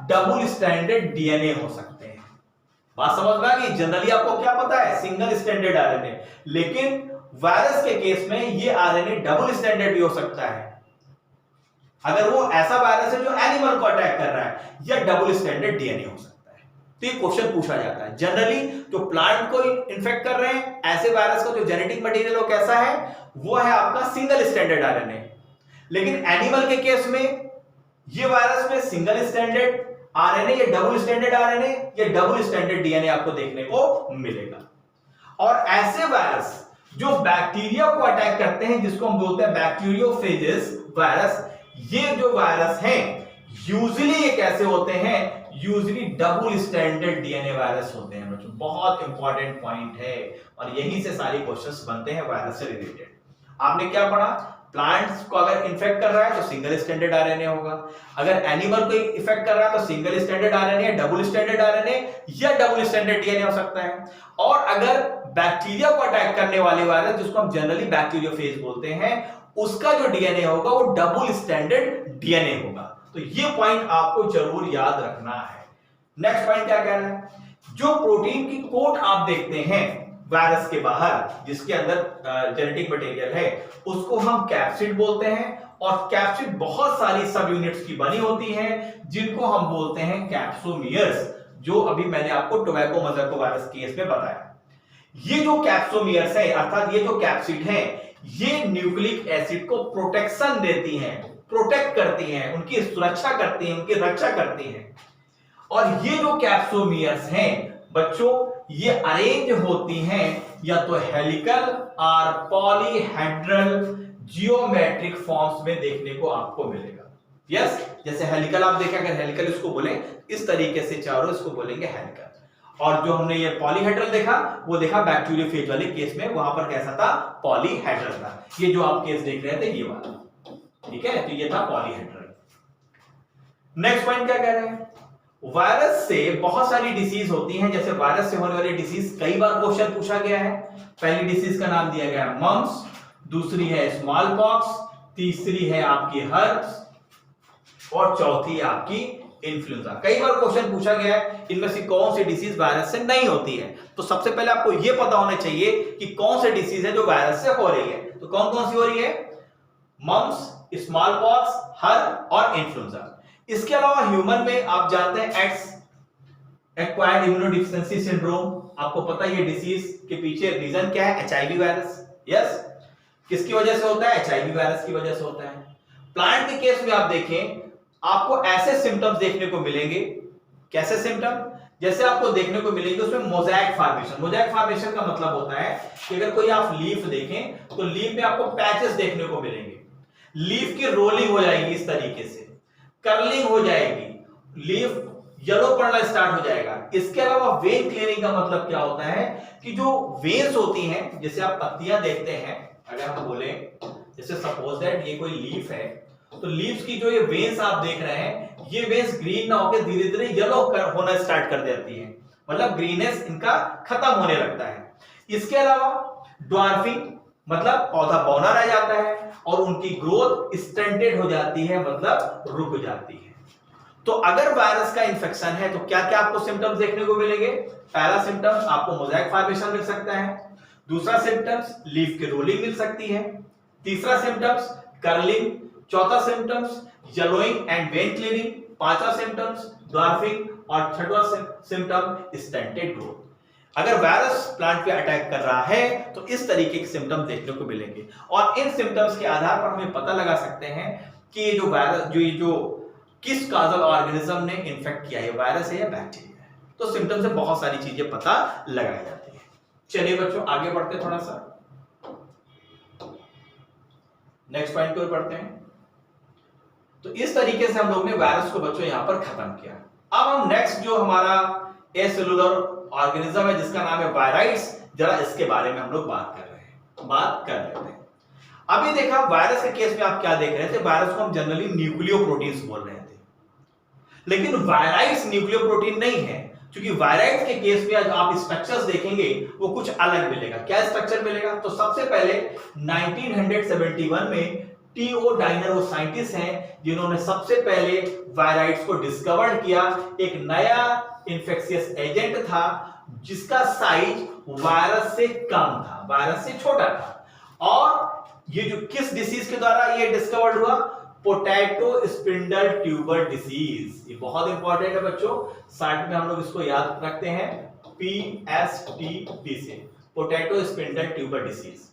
डबल स्टैंडर्ड डीएनए हो सकते हैं। बात समझ में आ गई? जनरली आपको क्या पता है? सिंगल स्टैंडर्ड आरएनए, लेकिन वायरस के केस में ये आरएनए डबल स्टैंडर्ड भी हो सकता है अगर वो ऐसा वायरस है जो एनिमल को अटैक कर रहा है, या डबल स्टैंडर्ड डीएनए हो सकता है। तो ये क्वेश्चन पूछा जाता है। जनरली जो प्लांट को इन्फेक्ट कर रहे हैं, ऐसे वायरस का जो जेनेटिक मटेरियल वो कैसा है? वो है आपका सिंगल स्टैंडर्ड आरएनए। लेकिन एनिमल के केस में ये वायरस में सिंगल स्टैंडर्ड आरएनए या डबल स्टैंडर्ड आरएनए या डबल स्टैंडर्ड डीएनए आपको देखने को मिलेगा। और ऐसे वायरस जो बैक्टीरिया को अटैक करते हैं, जिसको हम बोलते हैं बैक्टीरियोफेजेस, वायरस, ये जो वायरस हैं यूजुअली ये कैसे होते हैं, usually double standard DNA virus होते हैं बच्चों, बहुत इंपॉर्टेंट पॉइंट है और यहीं से सारे क्वेश्चंस बनते हैं वायरस से रिलेटेड। आपने क्या पढ़ा, प्लांट्स को अगर इन्फेक्ट कर रहा है तो सिंगल स्टैंडर्ड आरएनए होगा, अगर एनिमल को इफेक्ट कर रहा है तो single standard RNA, double standard RNA या डबल स्टैंडर्ड डीएनए हो सकता है। और अगर बैक्टीरिया को अटैक करने वाले वायरस, जिसको हम जनरली बैक्टीरियोफेज बोलते हैं, उसका जो डीएनए होगा वो डबल स्टैंडर्ड डीएनए होगा। तो ये पॉइंट आपको जरूर याद रखना है। नेक्स्ट पॉइंट क्या कह रहा है, जो प्रोटीन की कोट आप देखते हैं वायरस के बाहर, जिसके अंदर जेनेटिक मटेरियल है, उसको हम कैप्सिड बोलते हैं। और कैप्सिड बहुत सारी सब यूनिट्स की बनी होती हैं, जिनको हम बोलते हैं कैप्सोमियर्स, जो अभी मैंने आपको टोबैको मजर वायरस केस में बताया। ये जो कैप्सोमियर्स है, अर्थात ये जो कैप्सिड है, ये न्यूक्लिक एसिड को प्रोटेक्शन देती हैं, प्रोटेक्ट करती हैं, उनकी सुरक्षा करती हैं, उनकी रक्षा करती हैं। और ये जो कैप्सोमियर्स हैं बच्चों, ये अरेंज होती हैं या तो हेलिकल और पॉलीहेड्रल जियोमेट्रिक फॉर्म्स में देखने को आपको मिलेगा। यस, जैसे हेलिकल आप देखें, अगर हेलिकल इसको बोले इस तरीके से चारों, इसको बोलेंगे हेलिकल। और जो हमने ये पॉलीहेड्रल देखा, वो देखा बैक्टीरियोफेज वाले केस में, वहां पर कैसा था, पॉलीहेड्रल था। ये जो आप केस देख रहे थे ये वाला, ठीक है, तो ये था पॉलीहेड्रल। नेक्स्ट पॉइंट क्या कह रहे हैं, वायरस से बहुत सारी डिसीज होती हैं। जैसे वायरस से होने वाली डिसीज कई बार क्वेश्चन पूछा गया है। पहली डिसीज का नाम दिया गया है मम्स, दूसरी है स्मॉल पॉक्स, तीसरी है आपकी हर्प्स और चौथी है आपकी इन्फ्लुएंजा। कई बार क्वेश्चन पूछा गया है इनमें से कौन सी डिसीज वायरस से नहीं होती है। तो सबसे पहले आपको यह पता होना चाहिए कि कौन सी डिसीज है जो वायरस से हो रही है। तो कौन कौन सी हो रही है, मम्स, स्मॉल पॉक्स, हर्प और इन्फ्लुएंजा। इसके अलावा ह्यूमन में आप जानते हैं एक्वायर्ड इम्यूनोडेफिशिएंसी सिंड्रोम, आपको पता है ये डिसीज के पीछे रीजन क्या है, एचआईवी वायरस। यस, किसकी वजह से होता है, एचआईवी वायरस की वजह से होता है। प्लांट के केस में आप देखें, आपको ऐसे सिम्टम्स देखने को मिलेंगे, कैसे सिम्टम, जैसे आपको देखने को मिलेंगे उसमें मोज़ेक फॉर्मेशन। मोज़ेक फॉर्मेशन का मतलब होता है कि अगर कोई आप लीफ देखें तो लीफ में आपको पैचेस देखने को मिलेंगे, लीफ की रोलिंग हो जाएगी इस तरीके से, कर्लिंग हो जाएगी, लीफ येलो पड़ना स्टार्ट हो जाएगा। इसके अलावा वेन क्लियरिंग का मतलब क्या होता है कि जो वेन्स होती हैं, जैसे आप पत्तियां देखते हैं, अगर हम बोले जैसे सपोज दैट ये कोई लीफ है, तो लीव्स की जो ये वेन्स आप देख रहे हैं, ये वेन्स ग्रीन ना होकर धीरे धीरे येलो होना स्टार्ट कर देती है, मतलब ग्रीनेस इनका खत्म होने लगता है। इसके अलावा ड्वार्फिंग मतलब पौधा बौना रह जाता है और उनकी ग्रोथ स्टंटेड हो जाती है, मतलब रुक जाती है। तो अगर वायरस का इंफेक्शन है तो क्या क्या आपको सिम्टम्स देखने को मिलेंगे। पहला सिम्टम्स आपको मोज़ेक फॉर्मेशन मिल सकता है, दूसरा सिम्टम्स लीफ की रोलिंग मिल सकती है, तीसरा सिम्टम्स कर्लिंग, चौथा symptoms yellowing and vein clearing, पांचवा सिम्टम्स ड्वार्फिंग और छठवां सिम्टम स्टंटेड ग्रोथ। अगर वायरस प्लांट पे अटैक कर रहा है तो इस तरीके के सिम्टम्स देखने को मिलेंगे और इन सिम्टम्स के आधार पर हमें पता लगा सकते हैं कि ये जो वायरस जो किस काजल ऑर्गेनिज्म ने इन्फेक्ट किया है, वायरस है या बैक्टीरिया है। तो सिम्टम्स से बहुत सारी चीजें पता लगाई जाती है। चलिए बच्चों आगे बढ़ते हैं, थोड़ा सा नेक्स्ट पॉइंट की ओर बढ़ते हैं। तो इस तरीके से हम लोग ने वायरस को बच्चों यहां पर खत्म किया। अब हम नेक्स्ट जो हमारा एसेलुलर ऑर्गेनिज्म है जिसका नाम है वायराइड्स, जरा इसके बारे में हम लोग बात कर लेते हैं। अभी देखा वायरस के केस में आप क्या देख रहे थे, वायरस को हम जनरली न्यूक्लियोप्रोटीन्स बोल रहे थे, लेकिन वायराइड्स न्यूक्लियोप्रोटीन नहीं है, क्योंकि वायराइड्स के केस में आप स्ट्रक्चर्स देखेंगे वो कुछ अलग मिलेगा। क्या स्ट्रक्चर मिलेगा, तो सबसे पहले 1971 में टीओ डाइनर वो साइंटिस्ट हैं जिन्होंने सबसे पहले वायराइड्स को डिस्कवर किया। एक नया इंफेक्शियस एजेंट था जिसका साइज वायरस से कम था, वायरस से छोटा था। और ये जो किस डिसीज के द्वारा ये डिस्कवर्ड हुआ, पोटैटो स्पिंडल ट्यूबर डिसीज। ये बहुत इंपॉर्टेंट है बच्चों, साइड में हम लोग इसको याद रखते हैं PSTD से, पोटैटो स्पिंडल ट्यूबर डिसीज।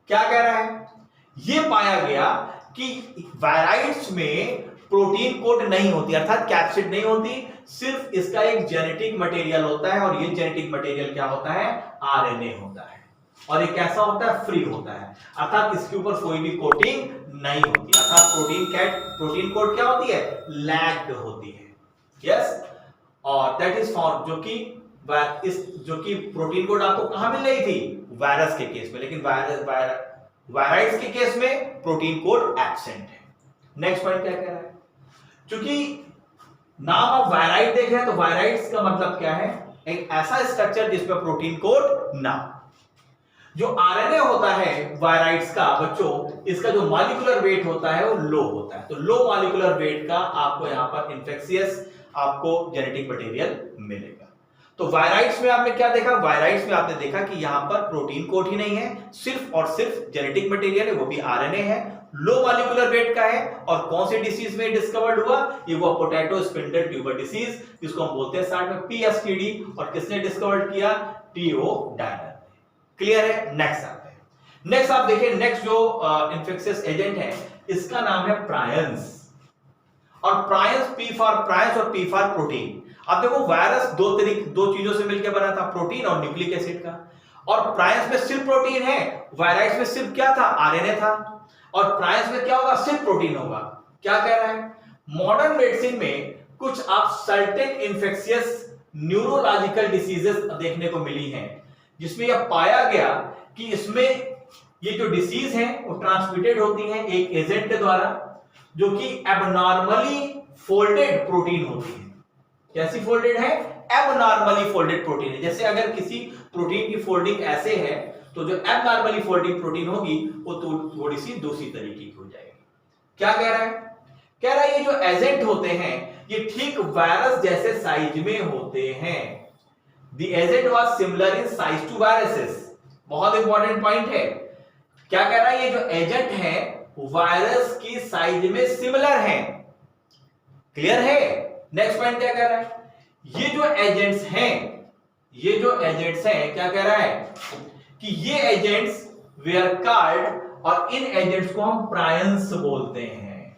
क्या कह रहा है, ये पाया गया कि वायराइड्स में प्रोटीन कोड नहीं होती, अर्थात कैप्सिड नहीं होती, सिर्फ इसका एक जेनेटिक मटेरियल होता है और ये जेनेटिक मटेरियल क्या होता है, आरएनए होता है। और ये कैसा होता है, फ्री होता है, अर्थात इसके ऊपर कोई भी कोटिंग नहीं होती, अर्थात प्रोटीन कोट क्या होती है, लैग्ड होती है। यस, और दैट इज फॉर जो कि प्रोटीन कोड आपको कहां मिल रही थी, वायरस के केस में, लेकिन वायराइड्स के केस में प्रोटीन कोड एब्सेंट है। नेक्स्ट पॉइंट क्या कह रहा है, क्योंकि नाम आप वायराइड देख रहे हैं तो वायराइड्स का मतलब क्या है, एक ऐसा स्ट्रक्चर जिसमें प्रोटीन कोड ना, जो आरएनए होता है वायराइड्स का बच्चों, इसका जो मॉलिक्यूलर वेट होता है वो लो होता है, तो लो मॉलिक्यूलर वेट का आपको यहां पर इन्फेक्शियस आपको जेनेटिक मटेरियल मिलेगा। तो वायराइड्स में आपने क्या देखा, वायराइड्स में आपने देखा कि यहां पर प्रोटीन कोड ही नहीं है, सिर्फ और सिर्फ जेनेटिक मटेरियल है, वो भी आरएनए है, लो मॉलिक्यूलर वेट का है, और कौन से डिसीज में डिस्कवर्ड हुआ, ये वो पोटैटो स्पिंडल ट्यूबर डिसीज, जिसको हम बोलते हैं शॉर्ट में पीएसटीडी, और किसने डिस्कवर्ड किया, टीओ डायनर। क्लियर है। नेक्स्ट आते हैं, नेक्स्ट आप देखिए, नेक्स्ट जो इन्फेक्शियस एजेंट है इसका नाम है प्रायंस, और प्रायंस, पी फॉर प्रायंस और पी फॉर प्रोटीन। अब देखो वायरस दो चीजों से मिलकर बना था, प्रोटीन और न्यूक्लिक एसिड का, और प्रायंस में सिर्फ प्रोटीन है, वायराइड्स में सिर्फ क्या था, आरएनए था, और प्रायंस में क्या होगा, सिर्फ प्रोटीन होगा। क्या कह रहा है, मॉडर्न मेडिसिन में कुछ आप सर्टेन इन्फेक्शियस न्यूरोलॉजिकल डिसीजेस देखने को मिली हैं, जिसमें यह पाया गया कि इसमें ये जो डिसीज है वो ट्रांसमिटेड होती है एक एजेंट के द्वारा, जो कि एबनॉर्मली फोल्डेड प्रोटीन होती है। कैसी फोल्डेड है, एबनॉर्मली फोल्डेड प्रोटीन है। जैसे अगर किसी प्रोटीन की फोल्डिंग ऐसे है, तो जो एबनॉर्मली फोल्डिंग प्रोटीन होगी वो थोड़ी सी दूसरी तरीके की हो जाएगी। क्या कह रहा है, कह रहा है ये जो एजेंट होते हैं ये ठीक वायरस जैसे साइज में होते हैं। The agent was similar in size to viruses. बहुत इंपॉर्टेंट पॉइंट है। क्या कह रहा है, ये जो एजेंट है वायरस की साइज में सिमिलर हैं। क्लियर है। नेक्स्ट पॉइंट क्या कह रहा है, ये जो एजेंट्स हैं क्या कह रहा है कि ये एजेंट्स वेयर कॉल्ड, और इन एजेंट्स को हम प्रायंस बोलते हैं,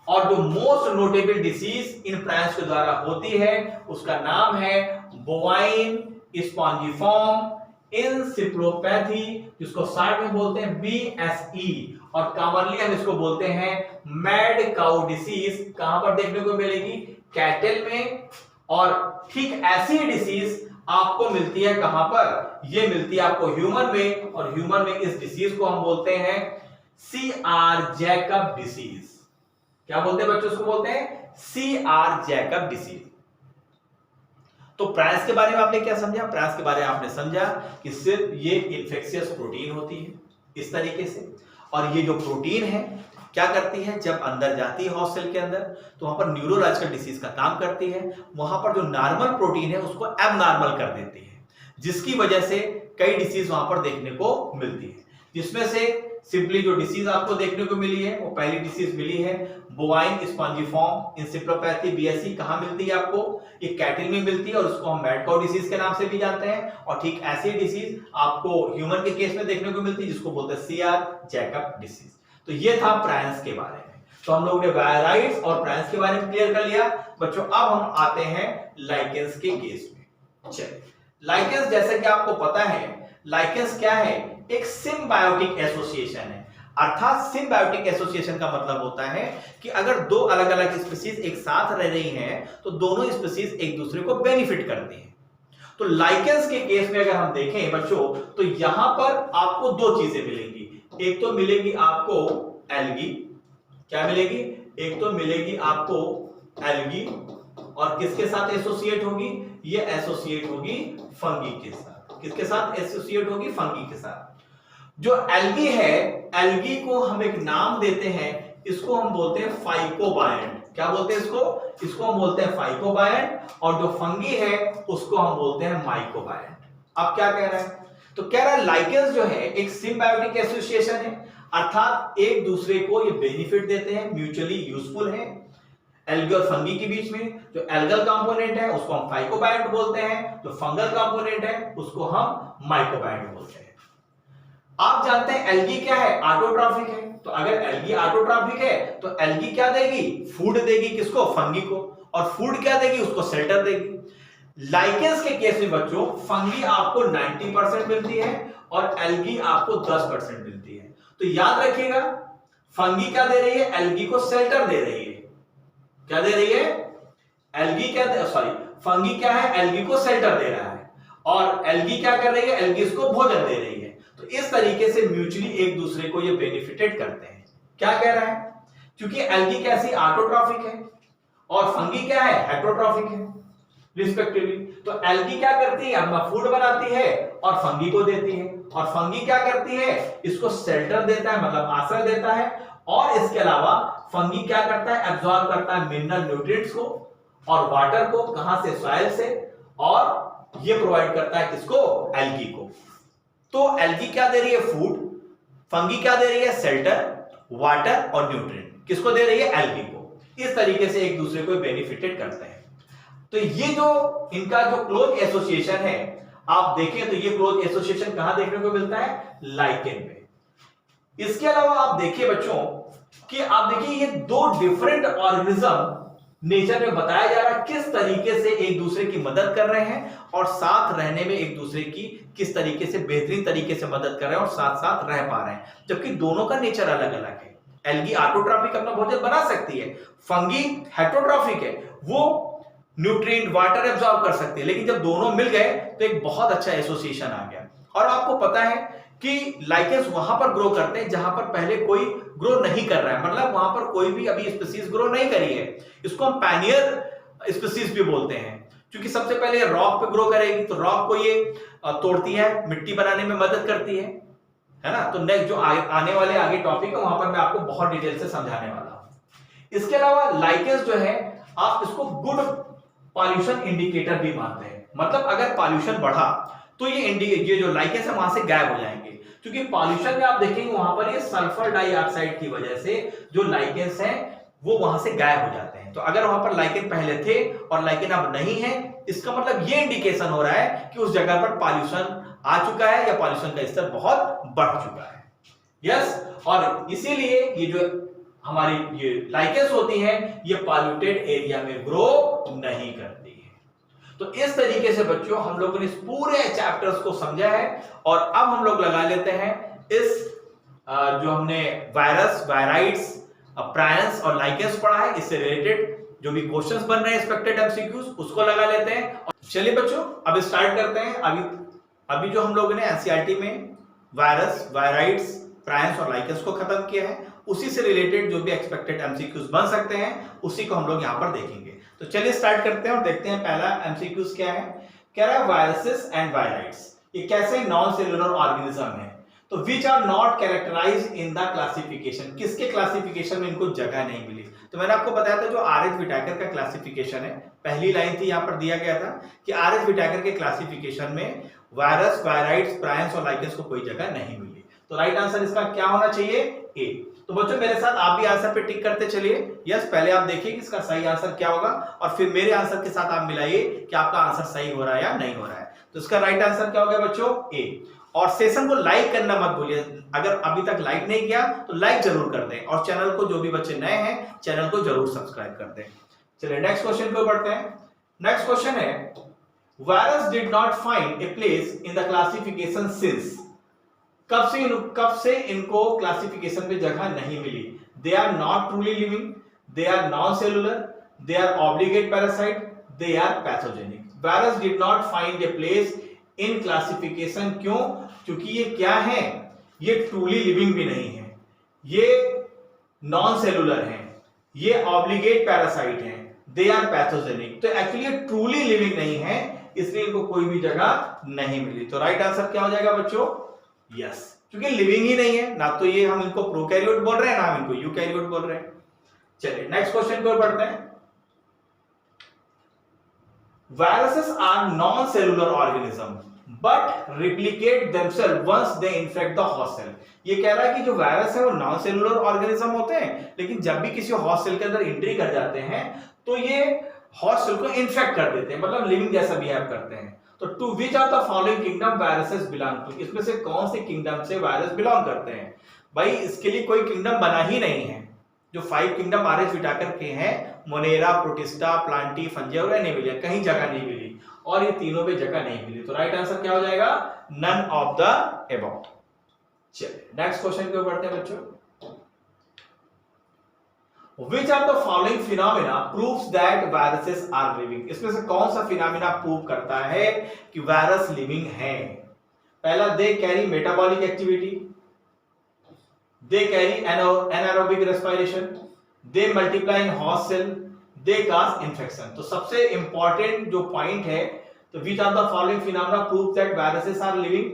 और जो मोस्ट नोटेबल डिसीज इन प्रायंस के द्वारा होती है उसका नाम है बोवाइन स्पॉन्जिफॉर्म इंसेफ्लोपैथी, जिसको शॉर्ट में बोलते हैं बीएसई, और कॉमनली हम इसको बोलते हैं मैड काउ डिसीज। कहां पर देखने को मिलेगी, कैटल में, और ठीक ऐसी डिसीज आपको मिलती है कहां पर, ये मिलती है आपको ह्यूमन में, और ह्यूमन में इस डिसीज को हम बोलते हैं सीआर जैकब डिसीज। क्या बोलते हैं बच्चों, उसको बोलते हैं सीआर जैकब डिसीज। तो प्रायंस के बारे में आपने क्या समझा, प्रायंस के बारे में आपने समझा कि सिर्फ ये इन्फेक्शियस प्रोटीन होती है इस तरीके से, और ये जो प्रोटीन है क्या करती है, जब अंदर जाती है हॉस्ट सेल के अंदर तो वहां पर न्यूरोलॉजिकल डिसीज का काम करती है, वहां पर जो नॉर्मल प्रोटीन है उसको एबनॉर्मल कर देती है, जिसकी वजह से कई डिसीज वहां पर देखने को मिलती है। जिसमें से सिंपली जो डिसीज आपको देखने को मिली है वो पहली डिसीज मिली है बोवाइन स्पॉन्जिफॉर्म इंसेफ्लोपैथी बीएसई। कहां मिलती है आपको, ये कैटल में मिलती है, और उसको हम मैड काउ डिसीज के नाम से भी जानते हैं, और ठीक ऐसी डिसीज आपको ह्यूमन के केस में देखने को मिलती है जिसको बोलते हैं सीआर जैकब डिसीज। तो ये था प्रायंस के बारे में। तो हम लोग ने वायराइड्स और प्रायंस के बारे में क्लियर कर लिया बच्चों। अब हम आते हैं लाइकेंस के केस में। चलिए, लाइकेंस जैसे कि आपको पता है, लाइकेंस क्या है, एक सिम्बायोटिक एसोसिएशन है। अर्थात सिम्बायोटिक एसोसिएशन का मतलब होता है कि अगर दो अलग अलग स्पीशीज एक साथ रह रही हैं तो दोनों स्पीशीज एक दूसरे को बेनिफिट करती हैं। तो लाइकेंस के केस में अगर हम देखें बच्चों तो यहां पर आपको दो चीजें मिलेंगी। एक तो मिलेगी आपको एल्गी, क्या मिलेगी, एक तो मिलेगी आपको एल्गी, और किसके साथ एसोसिएट होगी, ये एसोसिएट होगी फंगी के साथ। किसके साथ एसोसिएट होगी, फंगी के साथ। जो एल्गी है, एल्गी को हम एक नाम देते हैं, इसको हम बोलते हैं फाइकोबायंट। क्या बोलते हैं इसको हम बोलते हैं फाइकोबायंट, और जो फंगी है उसको हम बोलते हैं माइकोबायंट। अब क्या कह रहा है, तो कह रहा है लाइकेंस जो है एक सिम्बायोटिक एसोसिएशन है, अर्थात एक दूसरे को ये बेनिफिट देते हैं, म्यूचुअली यूजफुल है। एल्गी और फंगी के बीच में जो एल्गल कंपोनेंट है उसको हम फाइकोबायंट बोलते हैं, जो फंगल कंपोनेंट है उसको हम माइकोबायंट बोलते हैं। आप जानते हैं एल्गी क्या है, ऑटोट्रॉफिक है। तो अगर एल्गी ऑटोट्रॉफिक है तो एल्गी क्या देगी, फूड देगी, किसको, फंगी को, और फूड क्या देगी, उसको शेल्टर देगी। लाइकेंस के केस में बच्चों फंगी आपको 90% मिलती है और एल्गी आपको 10% मिलती है। तो याद रखिएगा, फंगी क्या दे रही है, एल्गी को शेल्टर दे रही है। क्या दे रही है, एल्गी क्या फंगी क्या है, एल्गी को शेल्टर दे रहा है, और एल्गी क्या कर रही है, एल्गी इसको भोजन दे रही है। तो इस तरीके से म्यूचुअली एक दूसरे को ये बेनिफिटेड करते हैं। क्या कह रहा है, क्योंकि एल्गी कैसी ऑटोट्रॉफिक है और फंगी क्या है, हेटेरोट्रॉफिक है रिस्पेक्टिवली। तो एल्गी क्या करती है, अपना फूड बनाती है और फंगी को देती है, और फंगी क्या करती है, इसको शेल्टर देता है, मतलब आश्रय देता है, और इसके अलावा फंगी क्या करता है, एब्जॉर्ब करता है मिनरल न्यूट्रिएंट्स को और वाटर को, कहां से, सॉइल से, और ये प्रोवाइड करता है किसको, एल्गी को। तो एल्गी क्या दे रही है, फूड, फंगी क्या दे रही है, शेल्टर, वाटर और न्यूट्रिएंट, किसको दे रही है, एल्गी को। इस तरीके से एक दूसरे को बेनिफिटेड करते हैं। तो ये जो इनका जो क्लोज एसोसिएशन है, आप देखें तो ये क्लोज एसोसिएशन कहां देखने को मिलता है, लाइकेन में। इसके अलावा आप देखिए बच्चों कि आप देखिए ये दो डिफरेंट ऑर्गेनिज्म नेचर में बताया जा रहा है किस तरीके से एक दूसरे की मदद कर रहे हैं और साथ रहने में एक दूसरे की किस तरीके से बेहतरीन तरीके से मदद कर रहे हैं और साथ साथ रह पा रहे हैं, जबकि दोनों का नेचर अलग अलग है। एल्गी ऑटोट्रॉफिक अपना भोजन बना सकती है, फंगी हेटेरोट्रॉफिक है, वो न्यूट्रिएंट वाटर एब्जॉर्ब कर सकते हैं, लेकिन जब दोनों मिल गए तो एक बहुत अच्छा एसोसिएशन आ गया। और आपको पता है कि लाइकेंस वहां पर ग्रो करते हैं जहां पर पहले कोई ग्रो नहीं कर रहा है, मतलब वहां पर कोई भी अभी स्पीसीज ग्रो नहीं करी है। इसको हम पैनियर स्पीसीज भी बोलते हैं, क्योंकि सबसे पहले रॉक पे ग्रो करेगी, तो रॉक को ये तोड़ती है, मिट्टी बनाने में मदद करती है ना। तो नेक्स्ट जो आने वाले आगे टॉपिक है वहां पर मैं आपको बहुत डिटेल से समझाने वाला हूं। इसके अलावा लाइकेंस जो है, आप इसको गुड पॉल्यूशन इंडिकेटर भी मानते हैं, मतलब अगर पॉल्यूशन बढ़ा तो ये जो लाइकेंस है वहां से गायब हो जाएंगे, क्योंकि पॉल्यूशन में आप देखेंगे वहां पर ये सल्फर डाइऑक्साइड की वजह से जो लाइकेंस हैं वो वहां से गायब हो जाते हैं। तो अगर वहां पर लाइकेन पहले थे और लाइकेन अब नहीं है, इसका मतलब ये इंडिकेशन हो रहा है कि उस जगह पर पॉल्यूशन आ चुका है या पॉल्यूशन का स्तर बहुत बढ़ चुका है। यस, और इसीलिए ये जो हमारी ये लाइकेंस होती हैं ये पॉल्यूटेड एरिया में ग्रो नहीं करती है। तो इस तरीके से बच्चों हम लोगों ने इस पूरे चैप्टर्स को समझा है, और अब हम लोग लगा लेते हैं इस जो हमने वायरस, वायराइड्स, प्रायंस और लाइकेंस पढ़ा है, इससे रिलेटेड जो भी क्वेश्चंस बन रहे हैं एक्सपेक्टेड एमसीक्यूज उसको लगा लेते हैं। चलिए बच्चों अब स्टार्ट करते हैं। अभी जो हम लोगों ने एनसीईआरटी में वायरस, वायराइड्स, प्रायंस और लाइकेंस को खत्म किया है, उसी से रिलेटेड जो भी एक्सपेक्टेड एमसीक्यूज बन सकते हैं उसी को हम लोग यहाँ पर देखेंगे। तो चलिए स्टार्ट करते हैं और देखते हैं पहला एमसीक्यूज क्या है। कह रहा है वायरसेस एंड वायराइड्स ये कैसे नॉन सेलुलर ऑर्गेनिज्म है, तो which are not characterized in the classification, किसके क्लासिफिकेशन में इनको जगह नहीं मिली। तो मैंने आपको बताया था जो आर.एच. विटाकर का क्लासिफिकेशन है, पहली लाइन थी यहाँ पर दिया गया था कि आर.एच. विटाकर के क्लासिफिकेशन में वायरस, वायराइड्स, प्रायंस और लाइकेंस को कोई जगह नहीं मिली। तो राइट आंसर इसका क्या होना चाहिए, ए। तो बच्चों मेरे साथ आप भी आंसर पे टिक करते चलिए। यस, पहले आप देखिए कि इसका सही आंसर क्या होगा और फिर मेरे आंसर के साथ आप मिलाइए कि आपका आंसर सही हो रहा है या नहीं हो रहा है। तो इसका राइट आंसर क्या होगा बच्चों, ए। और सेशन को लाइक करना मत भूलिए, अगर अभी तक लाइक नहीं किया तो लाइक जरूर कर दें, और चैनल को जो भी बच्चे नए हैं चैनल को जरूर सब्सक्राइब कर दें। चलिए नेक्स्ट क्वेश्चन पे बढ़ते हैं। नेक्स्ट क्वेश्चन है virus did not find a place in the classification since, कब से इनको क्लासिफिकेशन में जगह नहीं मिली। They are not truly living, they are non cellular, they are obligate parasite, they are pathogenic. Virus did not find a place in classification, क्यों, क्योंकि ये क्या है, ये ट्रूली लिविंग भी नहीं है, ये नॉन सेलुलर है, ये ऑब्लिगेट पैरासाइट है, दे आर पैथोजेनिक। तो एक्चुअली ये ट्रूली लिविंग नहीं है, इसलिए इनको कोई भी जगह नहीं मिली। तो राइट आंसर क्या हो जाएगा बच्चों, यस, क्योंकि लिविंग ही नहीं है, ना तो ये हम इनको प्रोकैरियोट बोल रहे हैं ना हम इनको यूकैरियोट बोल रहे हैं। चलिए नेक्स्ट क्वेश्चन को पढ़ते हैं। Viruses are non-cellular organism but replicate themselves once they infect the host cell। ये कह रहा है कि जो वायरस है वो नॉन सेलुलर ऑर्गेनिज्म होते हैं, लेकिन जब भी किसी होस्ट सेल के अंदर एंट्री कर जाते हैं तो ये होस्ट सेल को इन्फेक्ट कर देते हैं, मतलब लिविंग जैसा बिहेव करते हैं। तो to which of the following kingdom viruses belong to, इसमें से कौन से किंगडम से वायरस बिलोंग करते हैं। भाई इसके लिए कोई किंगडम बना ही नहीं है, जो 5 किंगडम आर.एच. व्हिटेकर के हैं, मोनेरा, प्रोटिस्टा, प्लांटी, फंजी और एनिमिलिया, कहीं जगह नहीं मिली और ये तीनों पे जगह नहीं मिली। तो राइट आंसर क्या हो जाएगा? None of the above. चलिए नेक्स्ट क्वेश्चन की ओर बढ़ते हैं बच्चों। Which of the following phenomena proves that viruses are living? इसमें से कौन सा फिनोमेना प्रूव करता है कि वायरस लिविंग है? पहला, they carry metabolic activity, they carry anaerobic respiration, they multiply in host cell, they cause infection. तो सबसे इंपॉर्टेंट जो पॉइंट है, तो which of the following phenomena prove that viruses are living,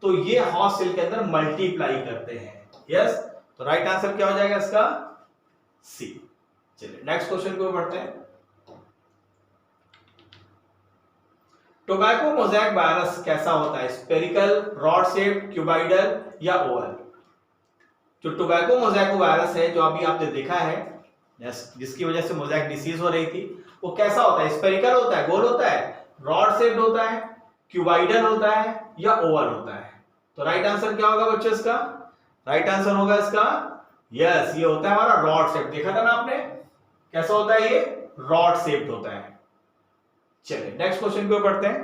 तो ये हॉस्ट सेल के अंदर मल्टीप्लाई करते हैं। यस, तो राइट आंसर क्या हो जाएगा इसका? सी। चलिए नेक्स्ट क्वेश्चन को बढ़ते हैं। टोबैको मोज़ेक वायरस कैसा होता है? स्फेरिकल, रॉड शेप, क्यूबॉइडल या ओवल? जो टोबैको मोज़ेक वायरस है, जो अभी आपने देखा है, जिसकी वजह से मोज़ेक डिसीज हो रही थी, वो कैसा होता है? स्फेरिकल होता है, गोल होता है, रॉड शेप्ड होता है, क्यूबॉइडल होता है या ओवल होता है? तो राइट आंसर क्या होगा बच्चों इसका? राइट आंसर होगा इसका यस, ये होता है हमारा रॉड शेप। देखा था ना आपने, कैसा होता है ये? रॉड शेप्ड होता है। चलिए नेक्स्ट क्वेश्चन को पढ़ते हैं।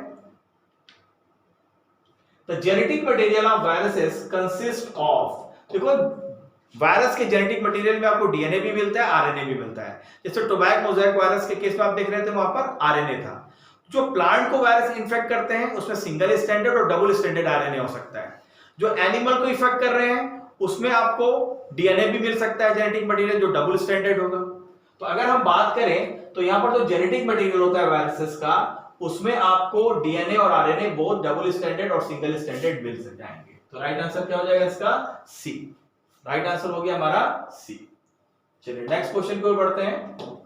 The genetic material of viruses consist of, देखो वायरस के जेनेटिक मटेरियल में आपको डीएनए भी मिलता है, आरएनए भी मिलता है। जैसे टोबैको मोज़ेक वायरस के केस में आप देख रहे थे, वहां पर आरएनए था। जो प्लांट को वायरस इन्फेक्ट करते हैं उसमें सिंगल स्टैंडर्ड और डबल स्टैंडर्ड आरएनए हो सकता है। जो एनिमल को इफेक्ट कर रहे हैं उसमें आपको डीएनए भी मिल सकता है जेनेटिक मटेरियल, जो डबल स्टैंडर्ड होगा। तो अगर हम बात करें तो यहां पर जो जेनेटिक मटेरियल होता है वायरसेस का, उसमें आपको डीएनए और आरएनए बोथ डबल स्टैंडर्ड और सिंगल स्टैंडर्ड मिल जाएंगे। तो राइट आंसर क्या हो जाएगा इसका? सी। राइट आंसर हो गया हमारा सी। चलिए नेक्स्ट क्वेश्चन की ओर बढ़ते हैं।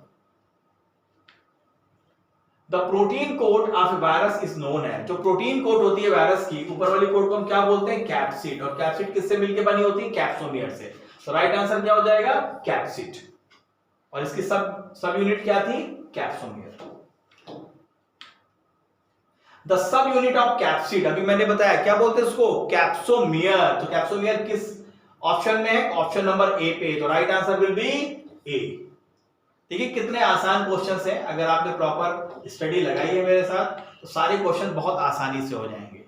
The protein code of virus is known है, जो प्रोटीन कोड होती है वायरस की, ऊपर वाली कोड को हम क्या बोलते हैं? कैप्सिड। और कैप्सिड किससे मिलकर बनी होती है? कैप्सोमियर से। तो राइट आंसर क्या हो जाएगा? कैप्सिड। और इसकी सब यूनिट क्या थी? Capsomere. The sub unit of capsid, अभी मैंने बताया क्या बोलते हैं उसको? कैप्सोमियर। तो कैप्सोमियर किस ऑप्शन में है? ऑप्शन नंबर ए पे। तो राइट आंसर विल बी ए। देखिए कितने आसान क्वेश्चंस हैं, अगर आपने प्रॉपर स्टडी लगाई है मेरे साथ तो सारे क्वेश्चन बहुत आसानी से हो जाएंगे।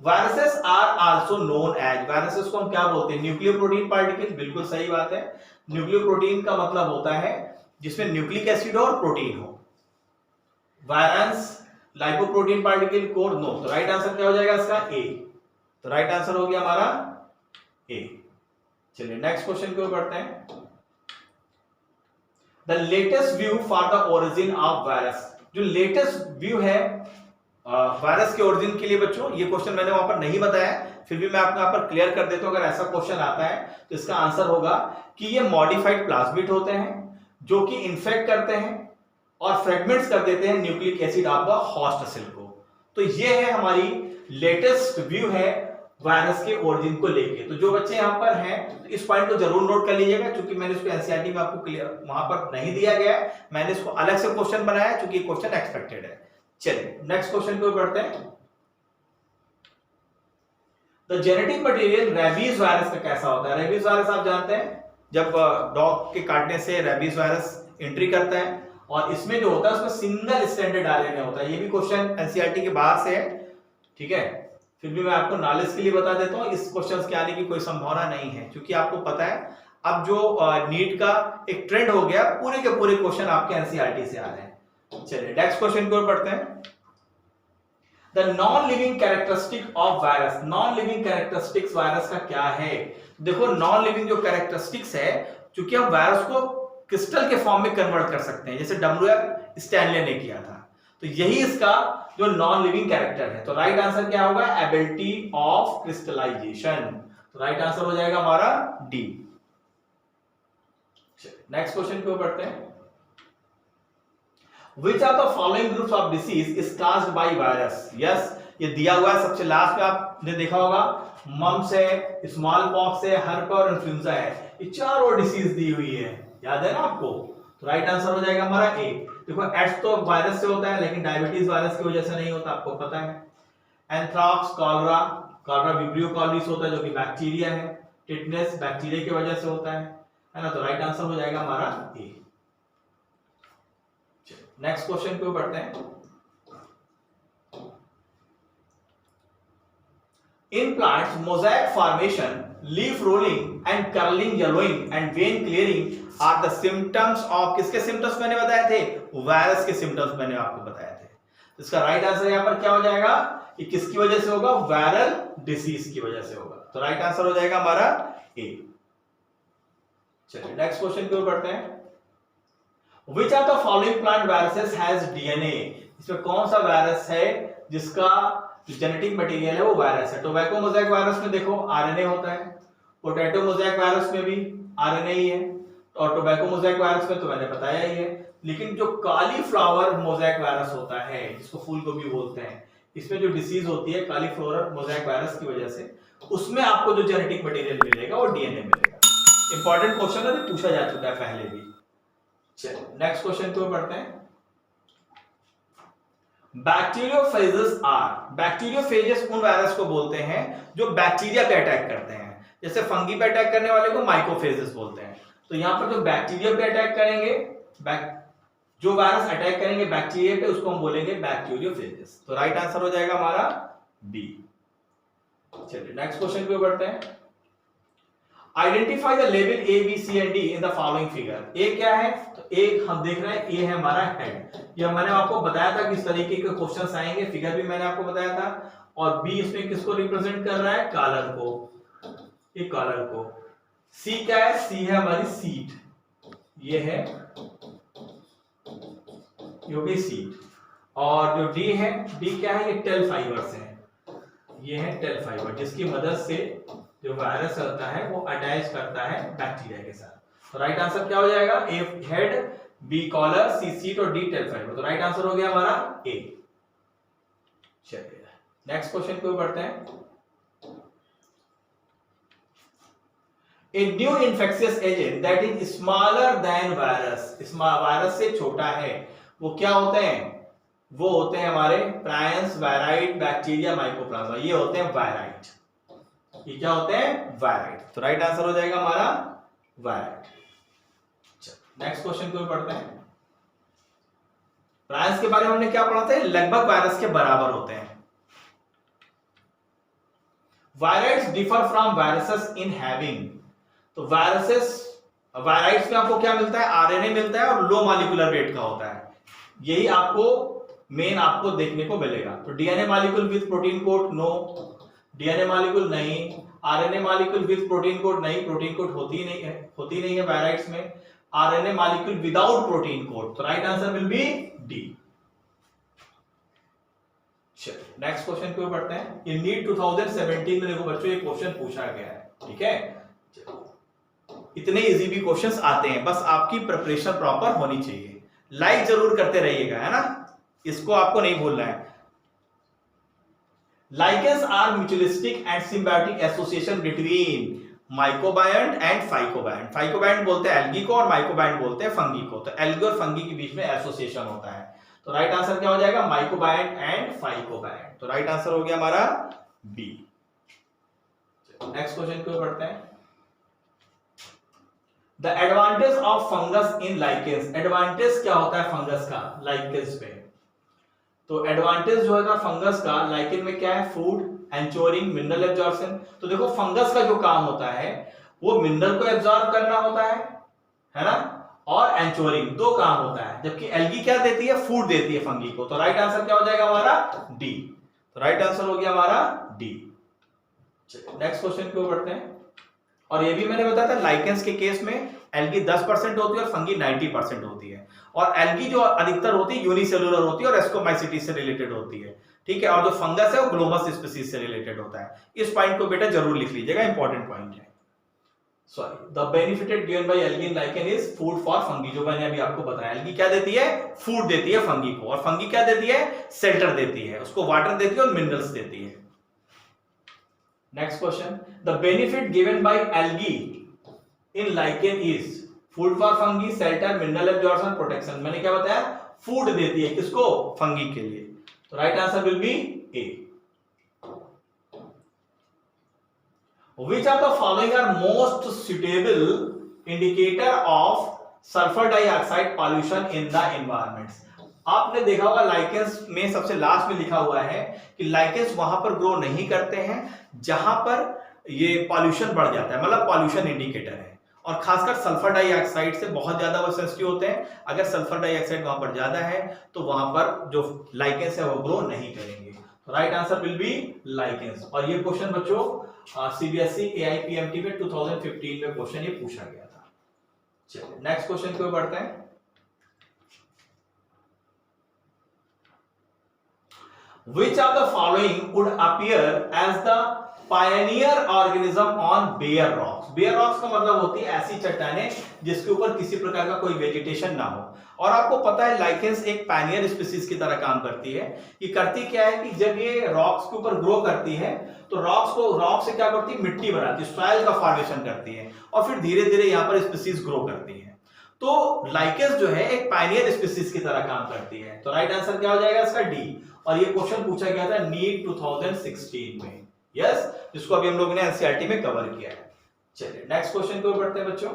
Viruses are also known as, viruses को हम क्या बोलते हैं? Nucleoprotein particle. बिल्कुल सही बात है। न्यूक्लियो प्रोटीन का मतलब होता है जिसमें न्यूक्लिक एसिड हो और प्रोटीन हो। वायरेंस लाइपोप्रोटीन पार्टिकल कोड नो। तो राइट आंसर क्या हो जाएगा इसका? ए। तो राइट आंसर हो गया हमारा ए। चलिए नेक्स्ट क्वेश्चन की ओर बढ़ते हैं। The latest view for the origin of virus, जो लेटेस्ट व्यू है वायरस के ओरिजिन के लिए बच्चों, ये क्वेश्चन मैंने वहां पर नहीं बताया, फिर भी मैं आपको यहाँ पर क्लियर कर देता हूं। अगर ऐसा क्वेश्चन आता है तो इसका आंसर होगा कि ये मॉडिफाइड प्लाज्मिड होते हैं जो कि इन्फेक्ट करते हैं और फ्रेगमेंट्स कर देते हैं nucleic acid of the host cell को। तो ये है हमारी लेटेस्ट व्यू है वायरस के ओरिजिन को लेके। तो जो बच्चे यहाँ पर हैं तो इस पॉइंट को जरूर नोट कर लीजिएगा, क्योंकि मैंने इसको एनसीईआरटी में आपको क्लियर वहां पर नहीं दिया गया है, मैंने इसको अलग से क्वेश्चन बनाया क्योंकि क्वेश्चन एक्सपेक्टेड है। चलिए नेक्स्ट क्वेश्चन को बढ़ते हैं। The genetic material rabies virus का कैसा होता है? रेबीज वायरस आप जानते हैं, जब डॉग के काटने से रेबीज वायरस एंट्री करता है और इसमें जो होता है उसमें सिंगल स्टैंडर्ड आरएनए होता है। ये भी क्वेश्चन एनसीईआरटी के बाहर से है, ठीक है, फिर भी मैं आपको नॉलेज के लिए बता देता हूं, इस क्वेश्चन के आने की कोई संभावना नहीं है, क्योंकि आपको पता है अब जो नीट का एक ट्रेंड हो गया, पूरे के पूरे क्वेश्चन आपके एनसीईआरटी से आ रहे हैं। चलिए नेक्स्ट क्वेश्चन की ओर बढ़ते हैं। The non living characteristic of virus, non living characteristics virus का क्या है? देखो नॉन लिविंग जो कैरेक्टरिस्टिक्स है, क्योंकि हम वायरस को क्रिस्टल के फॉर्म में कन्वर्ट कर सकते हैं, जैसे डब्ल्यूएफ स्टैनले ने किया था, तो यही इसका जो नॉन लिविंग कैरेक्टर है। तो राइट आंसर क्या होगा? Ability of crystallization. तो राइट आंसर हो जाएगा हमारा डी। नेक्स्ट क्वेश्चन को बढ़ते हैं। Which of the following groups of disease is caused by virus? Yes, ये दिया हुआ है सबसे लास्ट में, आपने देखा होगा मम्स है, स्मॉल पॉक्स है, हर्प और इन्फ्लुएंजा है, ये चारों डिसीज दी हुई है, याद है ना आपको? तो राइट आंसर हो जाएगा हमारा ए। देखो एड्स तो वायरस से होता है, लेकिन डायबिटीज वायरस की वजह से नहीं होता, आपको पता है। एंथ्राक्स, कॉलरा, कॉलरा विब्रियो कॉलरिस होता है जो कि बैक्टीरिया है। टिटनेस बैक्टीरिया की वजह से होता है। है ना, तो राइट आंसर हो जाएगा हमारा ए। नेक्स्ट क्वेश्चन पे बढ़ते हैं। In plants mosaic formation, leaf rolling and curling, yellowing and vein clearing are the symptoms of, किसके सिम्टम्स मैंने बताए थे? वायरस के सिम्टम्स मैंने आपको बताए थे। तो इसका राइट आंसर यहां पर क्या हो जाएगा? ये किसकी वजह से होगा? वायरल डिसीज की वजह से होगा। तो राइट आंसर हो जाएगा हमारा ए। चलिए नेक्स्ट क्वेश्चन की ओर बढ़ते हैं। Which of the following plant viruses has DNA? इसमें कौन सा वायरस है जिसका जेनेटिक मटेरियल है वो वायरस है? टोबैको मोज़ेक वायरस में देखो आरएनए होता है, पोटैटो मोज़ेक वायरस में भी आरएनए ही है, और टोबैको मोज़ेक वायरस में तो मैंने बताया ही है। लेकिन जो कालीफ्लावर मोज़ेक वायरस होता है, जिसको फूल गोभी बोलते हैं, इसमें जो डिसीज होती है कालीफ्लावर मोज़ेक वायरस की वजह से, उसमें आपको जो जेनेटिक मटेरियल मिलेगा वो डीएनए मिलेगा। इंपॉर्टेंट क्वेश्चन है, पूछा जा चुका है पहले भी। चलिए नेक्स्ट क्वेश्चन पे बढ़ते हैं। बैक्टीरियोफेजेस आर, बैक्टीरियोफेजेस उन वायरस को बोलते हैं जो बैक्टीरिया पे अटैक करते हैं। जैसे फंगी पे अटैक करने वाले को माइकोफेजेस बोलते हैं। तो यहां पर जो बैक्टीरिया पे अटैक करेंगे, जो वायरस अटैक करेंगे बैक्टीरिया पे, उसको हम बोलेंगे बैक्टीरियोफेजेस। तो राइट आंसर हो जाएगा हमारा बी। चलिए नेक्स्ट क्वेश्चन पे बढ़ते हैं। Identify the level A B C and D in the following figure. A क्या है? तो ए हम देख रहे हैं, ए है हमारा हेड। यह मैंने आपको बताया था किस तरीके के क्वेश्चंस आएंगे, फिगर भी मैंने आपको बताया था। और बी इसमें किसको रिप्रेजेंट कर रहा है? कॉलर को, ये कॉलर को। सी क्या है? सी है हमारी सीट, ये है ये सीट। और जो डी है, डी क्या है? ये टेल फाइबर्स है, ये है टेल फाइबर, जिसकी मदद से जो वायरस होता है वो अटैच करता है बैक्टीरिया के साथ। तो राइट आंसर क्या हो जाएगा? ए हेड, बी कॉलर, सी सीट और डी टेल फाइबर। तो राइट आंसर हो गया हमारा ए। चलिए नेक्स्ट क्वेश्चन पे बढ़ते हैं। A new infectious agent that is smaller than virus, virus से छोटा है, वो क्या होते हैं? वो होते हैं हमारे प्रायंस, वायराइट, बैक्टीरिया, माइकोप्लाज्मा। ये होते हैं वायराइट। ये क्या होते हैं? वायराइट। तो राइट आंसर हो जाएगा हमारा वायराइट। नेक्स्ट क्वेश्चन को पढ़ते हैं। प्रायंस के बारे में हमने क्या पढ़ा था? लगभग वायरस के बराबर होते हैं। Viroids differ from viruses in having, तो वायराइट्स में आपको क्या मिलता है? आरएनए मिलता है और लो मॉलिक्यूलर वेट का होता है। यही आपको मेन आपको देखने को मिलेगा। तो DNA molecule with protein coat, no. DNA molecule नहीं। RNA molecule with protein coat नहीं, प्रोटीन कोड होती नहीं है वायराइट्स में। RNA molecule without protein coat. तो right answer will be D. चलिए नेक्स्ट क्वेश्चन पे बढ़ते हैं। इन नीट 2017 में देखो बच्चों, ये क्वेश्चन पूछा गया है, ठीक है। इतने इजी भी क्वेश्चंस आते हैं, बस आपकी प्रिपरेशन प्रॉपर होनी चाहिए। लाइक जरूर करते रहिएगा, है ना, इसको आपको नहीं भूलना है। Lichens are mutualistic and symbiotic association between mycobiont and phycobiont. phycobiont बोलते हैं एल्गी को और माइकोबायंट बोलते हैं फंगी को। तो एल्गी और फंगी के बीच में एसोसिएशन होता है। तो राइट आंसर क्या हो जाएगा? Mycobiont and phycobiont. तो राइट आंसर हो गया हमारा बी। नेक्स्ट क्वेश्चन को पढ़ते हैं। The advantage of fungus in lichens. Advantage क्या होता है फंगस का लाइकेंस पे? तो एडवांटेज जो है फंगस का लाइकेन में क्या है? Food, anchoring, mineral absorption. तो देखो फंगस का जो काम होता है वो मिनरल को एब्जॉर्ब करना होता है ना, और एंचोरिंग, दो काम होता है। जबकि एल्गी क्या देती है? फूड देती है फंगी को। तो राइट आंसर क्या हो जाएगा हमारा? डी। तो राइट आंसर हो गया हमारा डी। नेक्स्ट क्वेश्चन पे बढ़ते हैं। और ये भी मैंने बताया था लाइकेंस के केस में एल्गी 10% होती है और फंगी 90% होती है। और एल्गी जो अधिकतर होती है यूनिसेलुलर होती है और एस्कोमाइसिटीज से रिलेटेड होती है, ठीक है। और जो फंगस है वो ग्लोमस स्पीसीज से रिलेटेड होता है। इस पॉइंट को बेटा जरूर लिख लीजिएगा, इंपॉर्टेंट पॉइंट है। Sorry, the benefited given by algae in lichen is food for fungi. जो मैंने अभी आपको बताया, एल्गी क्या देती है? फूड देती है फंगी को, और फंगी क्या देती है? शेल्टर देती है, उसको वाटर देती है और मिनरल्स देती है। Next question, the benefit given by algae in lichen is food for fungi, shelter, mineral absorption, protection. मैंने क्या बताया? फूड देती है, किसको? फंगी के लिए। तो right answer will B A. Which of the following are most suitable indicator of sulphur dioxide pollution in the environment. आपने देखा होगा लाइकेंस में सबसे लास्ट में लिखा हुआ है कि लाइकेंस वहां पर ग्रो नहीं करते हैं जहां पर ये पॉल्यूशन बढ़ जाता है, मतलब पॉल्यूशन इंडिकेटर है। और खासकर सल्फर डाइऑक्साइड से बहुत ज्यादा वो सेंसिटिव होते हैं। अगर सल्फर डाइऑक्साइड वहां पर ज्यादा है तो वहां पर जो लाइकेंस है वो ग्रो नहीं करेंगे। तो right answer will B lichens. और ये क्वेश्चन बच्चों सीबीएसई एआईपीएमटी में 2015 में क्वेश्चन ये पूछा गया था। चलिए नेक्स्ट क्वेश्चन की ओर बढ़ते हैं। Which of the following would appear as the pioneer organism on bare rocks? Bare rocks का मतलब होती है ऐसी चट्टानें जिसके ऊपर किसी प्रकार का कोई वेजिटेशन ना हो। और आपको पता है लाइकेंस एक पायनियर स्पीसीज की तरह काम करती है। ये करती क्या है कि जब ये रॉक्स के ऊपर ग्रो करती है तो रॉक से क्या करती है, मिट्टी बनाती है, सॉइल का फॉर्मेशन करती है और फिर धीरे धीरे यहाँ पर स्पीसीज ग्रो करती है। तो लाइकेंस जो है एक पायनियर स्पीसीज की तरह काम करती है। तो राइट आंसर क्या हो जाएगा इसका डी। और ये क्वेश्चन पूछा गया था नीट 2016 में, यस, जिसको अभी हम लोगों ने एनसीईआरटी में कवर किया है। चलिए नेक्स्ट क्वेश्चन को पढ़ते हैं बच्चों।